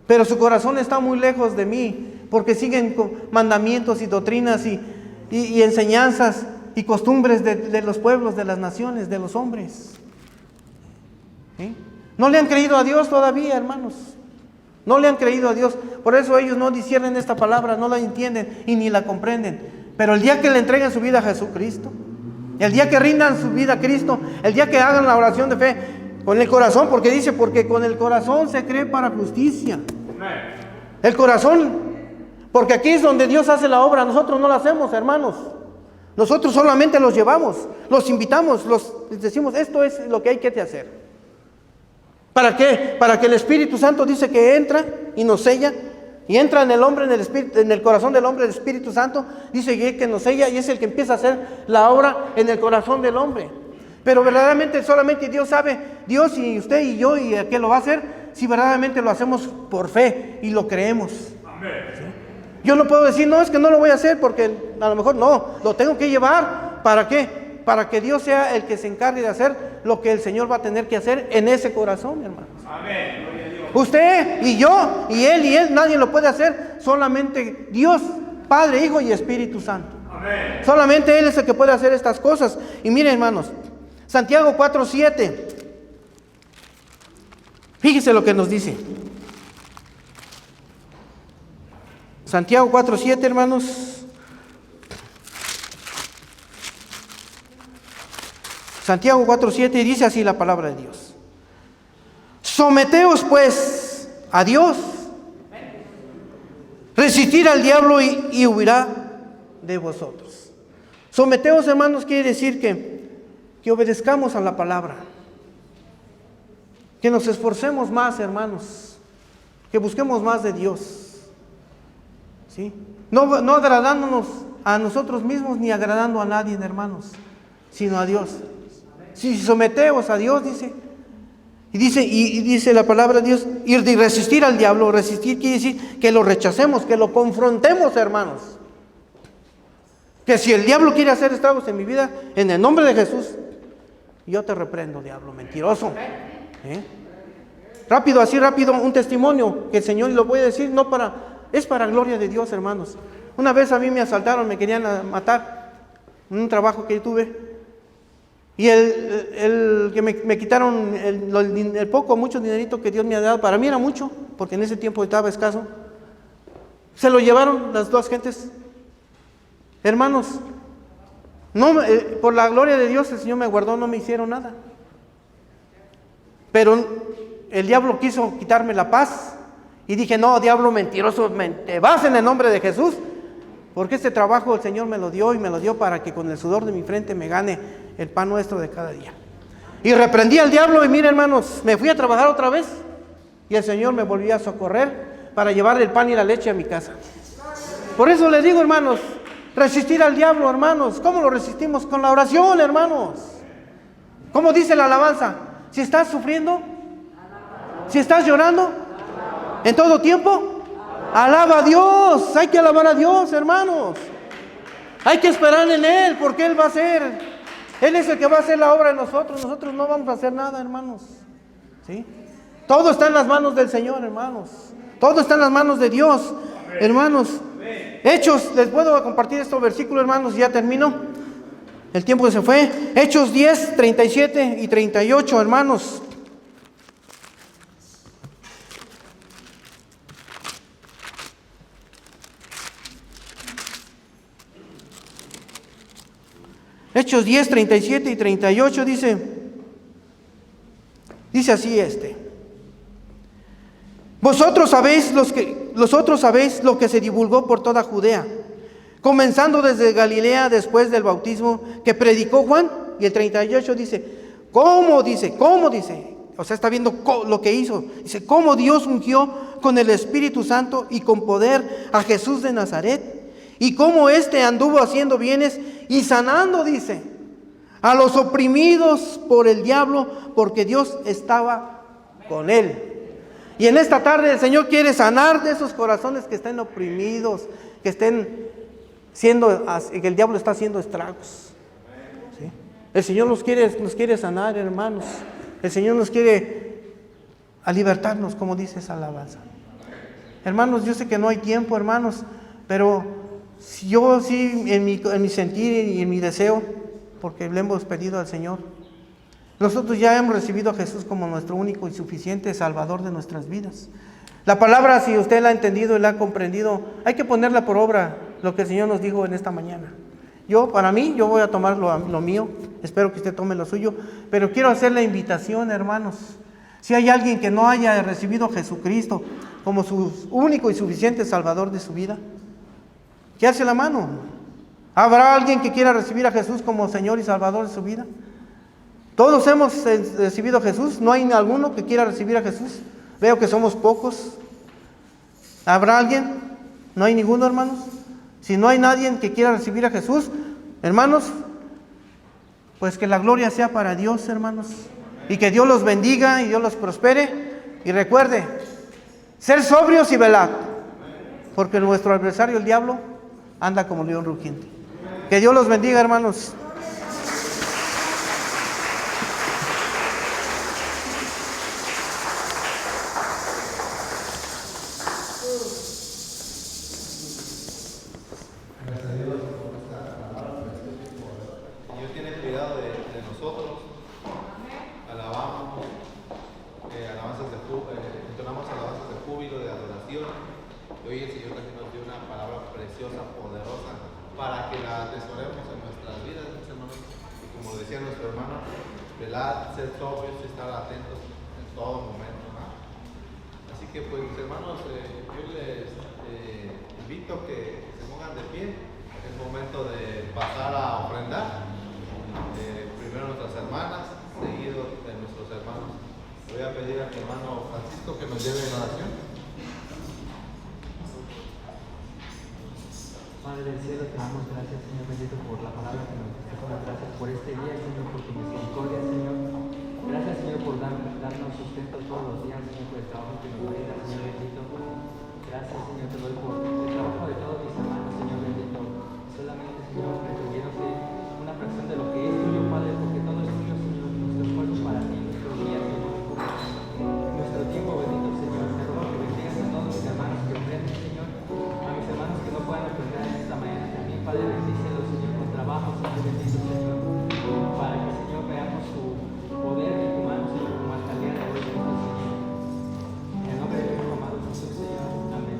pero su corazón está muy lejos de mí, porque siguen con mandamientos y doctrinas y enseñanzas y costumbres de los pueblos, de las naciones, de los hombres. ¿Sí? No le han creído a Dios todavía, hermanos. No le han creído a Dios. Por eso ellos no disciernen esta palabra, no la entienden y ni la comprenden. Pero el día que le entreguen su vida a Jesucristo, el día que rindan su vida a Cristo, el día que hagan la oración de fe con el corazón, porque dice, porque con el corazón se cree para justicia. El corazón, porque aquí es donde Dios hace la obra, nosotros no la hacemos, hermanos. Nosotros solamente los llevamos, los invitamos, les decimos, esto es lo que hay que hacer. ¿Para qué? Para que el Espíritu Santo dice que entra y nos sella, y entra en el hombre, en el corazón del hombre, el Espíritu Santo, dice que nos sella y es el que empieza a hacer la obra en el corazón del hombre. Pero verdaderamente solamente Dios sabe, Dios y usted y yo y aquel lo va a hacer, si verdaderamente lo hacemos por fe y lo creemos. ¿Sí? Yo no puedo decir, no, es que no lo voy a hacer porque a lo mejor no, lo tengo que llevar. ¿Para qué? Para que Dios sea el que se encargue de hacer lo que el Señor va a tener que hacer en ese corazón, hermanos. Amén. Usted y yo y él, nadie lo puede hacer, solamente Dios, Padre, Hijo y Espíritu Santo. Amén. Solamente Él es el que puede hacer estas cosas. Y miren, hermanos, Santiago 4:7. Fíjese lo que nos dice. Santiago 4:7, hermanos. Santiago 4:7 dice así la palabra de Dios. Someteos pues a Dios. Resistir al diablo y huirá de vosotros. Someteos, hermanos, quiere decir que obedezcamos a la palabra. Que nos esforcemos más, hermanos. Que busquemos más de Dios. ¿Sí? No agradándonos a nosotros mismos ni agradando a nadie, hermanos, sino a Dios. Si someteos a Dios, dice. Y dice la palabra de Dios, ir de resistir al diablo. Resistir quiere decir que lo rechacemos, que lo confrontemos, hermanos. Que si el diablo quiere hacer estragos en mi vida, en el nombre de Jesús, yo te reprendo, diablo mentiroso. Rápido, un testimonio que el Señor, lo voy a decir, es para gloria de Dios, hermanos. Una vez a mí me asaltaron, me querían matar en un trabajo que tuve. Y el que me quitaron el mucho dinerito que Dios me ha dado, para mí era mucho, porque en ese tiempo estaba escaso. Se lo llevaron las dos gentes. Hermanos, por la gloria de Dios el Señor me guardó, no me hicieron nada. Pero el diablo quiso quitarme la paz. Y dije, no, diablo mentiroso, te vas en el nombre de Jesús. Porque este trabajo el Señor me lo dio y me lo dio para que con el sudor de mi frente me gane el pan nuestro de cada día. Y reprendí al diablo y mire, hermanos, me fui a trabajar otra vez y el Señor me volvió a socorrer para llevar el pan y la leche a mi casa. Por eso les digo, hermanos, resistir al diablo, hermanos. ¿Cómo lo resistimos? Con la oración, hermanos. ¿Cómo dice la alabanza? Si estás sufriendo, si estás llorando, en todo tiempo, alaba a Dios. Hay que alabar a Dios, hermanos. Hay que esperar en Él, porque Él va a hacer. Él es el que va a hacer la obra en nosotros. Nosotros no vamos a hacer nada, hermanos. ¿Sí? Todo está en las manos del Señor, hermanos. Todo está en las manos de Dios, hermanos. Hechos, les puedo compartir estos versículos, hermanos, y ya termino. El tiempo se fue. Hechos 10, 37 y 38, hermanos. Hechos 10, 37 y 38 dice así Vosotros sabéis lo que se divulgó por toda Judea, comenzando desde Galilea después del bautismo que predicó Juan. Y el 38 dice, ¿cómo dice? O sea, está viendo lo que hizo. Dice, cómo Dios ungió con el Espíritu Santo y con poder a Jesús de Nazaret. Y cómo anduvo haciendo bienes y sanando, dice, a los oprimidos por el diablo, porque Dios estaba con él. Y en esta tarde el Señor quiere sanar de esos corazones que estén oprimidos, que estén que el diablo está haciendo estragos. ¿Sí? El Señor nos quiere sanar, hermanos. El Señor nos quiere libertarnos, como dice esa alabanza. Hermanos, yo sé que no hay tiempo, hermanos, pero yo sí, en mi sentir y en mi deseo, porque le hemos pedido al Señor, nosotros ya hemos recibido a Jesús como nuestro único y suficiente Salvador de nuestras vidas. La palabra, si usted la ha entendido y la ha comprendido, hay que ponerla por obra, lo que el Señor nos dijo en esta mañana. Para mí, yo voy a tomar lo mío, espero que usted tome lo suyo, pero quiero hacer la invitación, hermanos. Si hay alguien que no haya recibido a Jesucristo como su único y suficiente Salvador de su vida, que alce la mano. ¿Habrá alguien que quiera recibir a Jesús como Señor y Salvador de su vida? Todos hemos recibido a Jesús, no hay alguno que quiera recibir a Jesús. Veo que somos pocos. ¿Habrá alguien? No hay ninguno, hermanos. Si no hay nadie que quiera recibir a Jesús, hermanos, pues que la gloria sea para Dios, hermanos. Y que Dios los bendiga y Dios los prospere. Y recuerde, ser sobrios y velad, porque nuestro adversario, el diablo, anda como león rugiente. Que Dios los bendiga, hermanos. Para que la atesoremos en nuestras vidas, mis hermanos. Y como decía nuestro hermano, velad, ser sobrios y estar atentos en todo momento, ¿no? Así que, pues, mis hermanos, yo les invito a que se pongan de pie. Es momento de pasar a ofrendar. Primero nuestras hermanas, seguido de nuestros hermanos. Voy a pedir a mi hermano Francisco que nos lleve en oración. Padre del cielo, te damos gracias, Señor bendito, por la palabra que nos diste. Gracias por este día, Señor, por tu misericordia, Señor. Gracias, Señor, por darnos sustento todos los días, Señor, por el trabajo que nos brinda, Señor bendito. Gracias, Señor, te doy por el trabajo de todos mis hermanos, Señor bendito. Solamente, Señor, recibiéndose una fracción de lo que es tuyo, Padre, porque todo es tuyo, Señor. Nuestro esfuerzo para ti, nuestro día, Señor. Nuestro tiempo, bendito, Señor. Te ruego que bendigas a todos mis hermanos que ofrenden, Señor. A mis hermanos que no puedan ofrendar en esta mañana también, Padre, bendícelos, Señor, con trabajo, Señor bendito, Señor. Para que, Señor, veamos tu poder y tu mano, Señor, como hasta el día de hoy, Señor. En el nombre de Dios, amado Jesús, Señor. Amén.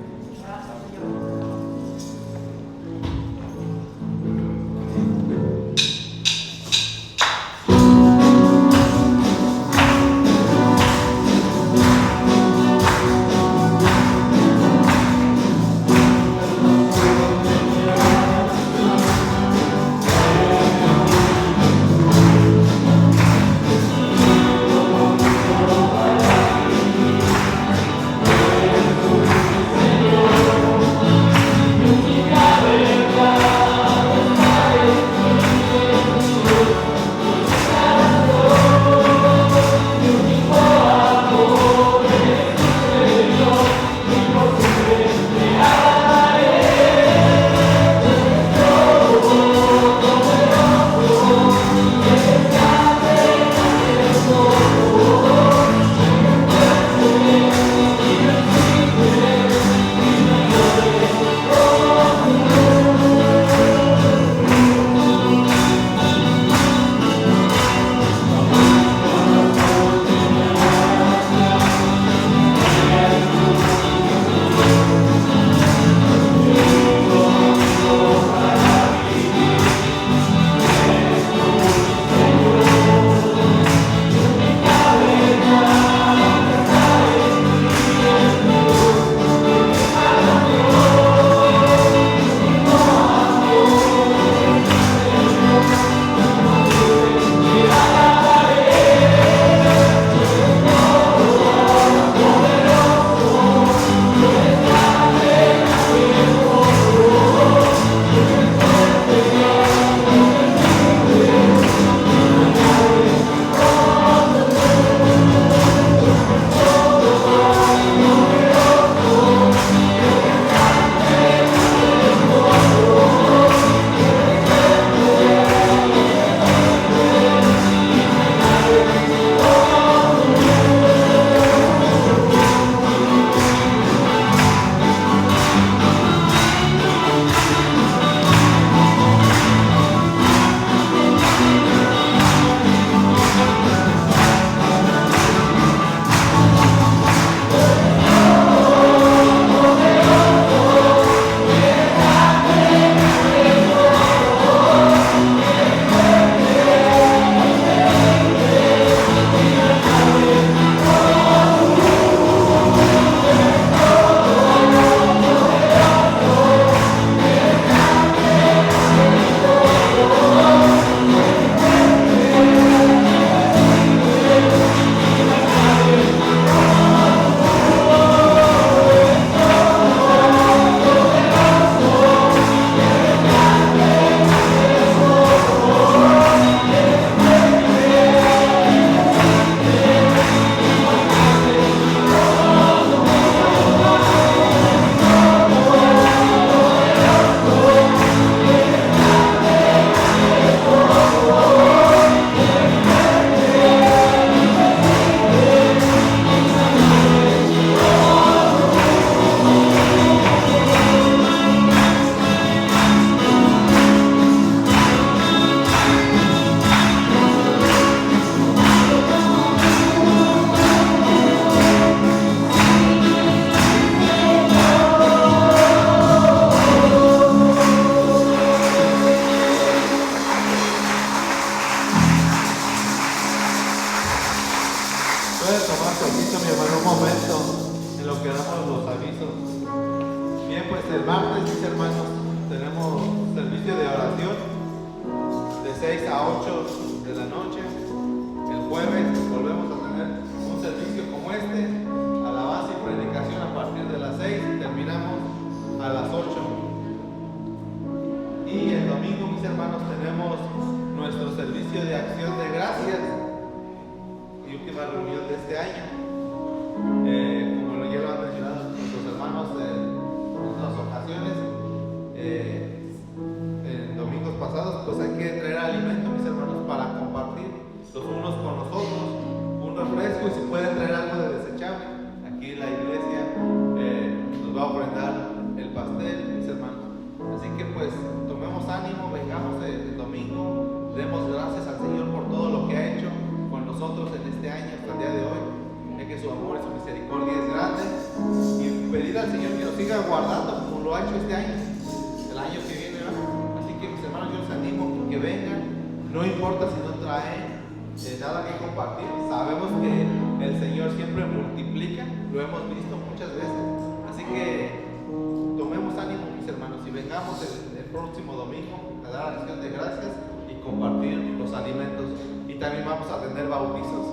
poquito, mi hermano, un momento en lo que damos los avisos. Bien, pues el martes, mis hermanos, tenemos servicio de oración de 6 a 8 de la noche. El jueves volvemos a tener un servicio como este, alabanza y predicación a partir de las 6 y terminamos a las 8. Y el domingo, mis hermanos, tenemos nuestro servicio de acción de gracias y última reunión de este año. Como ya lo han mencionado nuestros hermanos en otras ocasiones, en domingos pasados, pues hay que traer alimento, mis hermanos, para compartir los unos con los otros, un refresco, y si pueden traer algo de desechable. Aquí la iglesia nos va a ofrendar el pastel, mis hermanos. Así que pues tomemos ánimo, vengamos el domingo, demos gracias al Señor por todo lo que ha hecho con nosotros en este año hasta el día de hoy, ya que su amor y su misericordia es grande, y pedir al Señor que nos siga guardando como lo ha hecho este año, el año que viene, ¿verdad? Así que, mis hermanos, yo les animo que vengan, no importa si no traen nada que compartir, sabemos que el Señor siempre multiplica, lo hemos visto muchas veces, así que tomemos ánimo, mis hermanos, y vengamos el próximo domingo a dar acción de gracias y compartir los alimentos. Y también vamos a tener bautizos,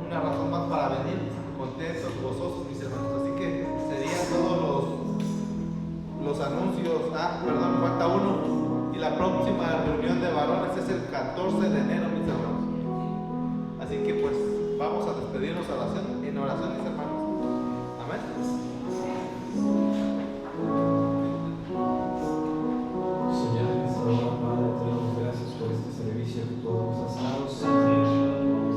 una razón más para venir contentos, gozosos, mis hermanos. Así que serían todos los anuncios. Perdón, falta uno. Y la próxima reunión de varones es el 14 de enero, mis hermanos. Así que pues vamos a despedirnos en oración, mis hermanos. Amén. Señor, en esta hora, Padre, te damos gracias por este servicio que tú nos has dado, Señor,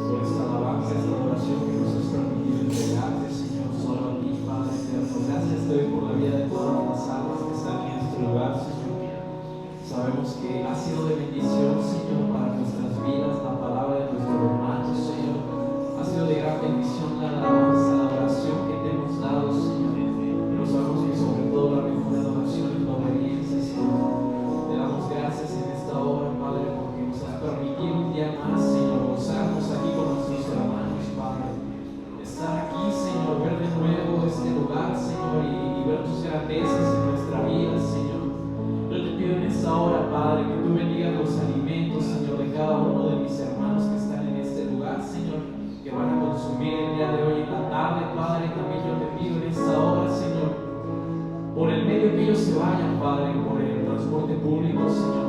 por esta alabanza, esta oración que nos has permitido entregarte, Señor, solo a ti, Padre eterno. Gracias te doy por la vida de todas las almas que están en este lugar, Señor. Sabemos que ha sido de bendición, Señor, para nuestras vidas la palabra de nuestro hermano, Señor. Ha sido de gran bendición la alabanza, la oración que te hemos dado, Señor. Pero sabemos que sobre todo la mejor adoración es la obediencia, Señor. Te damos gracias en esta hora, Padre, porque nos has permitido un día más, Señor, gozarnos aquí con nuestros hermanos, Padre. Estar aquí, Señor, ver de nuevo este lugar, Señor, y ver tus grandezas en nuestra vida, Señor. Yo te pido en esta hora, Padre, que tú bendigas los alimentos, Señor, de cada uno de mis hermanos que están en este lugar, Señor, que van a consumir el día de hoy en la tarde, Padre. También yo te pido en esta hora, Señor, por el medio que ellos se vayan, Padre, por el transporte público, Señor,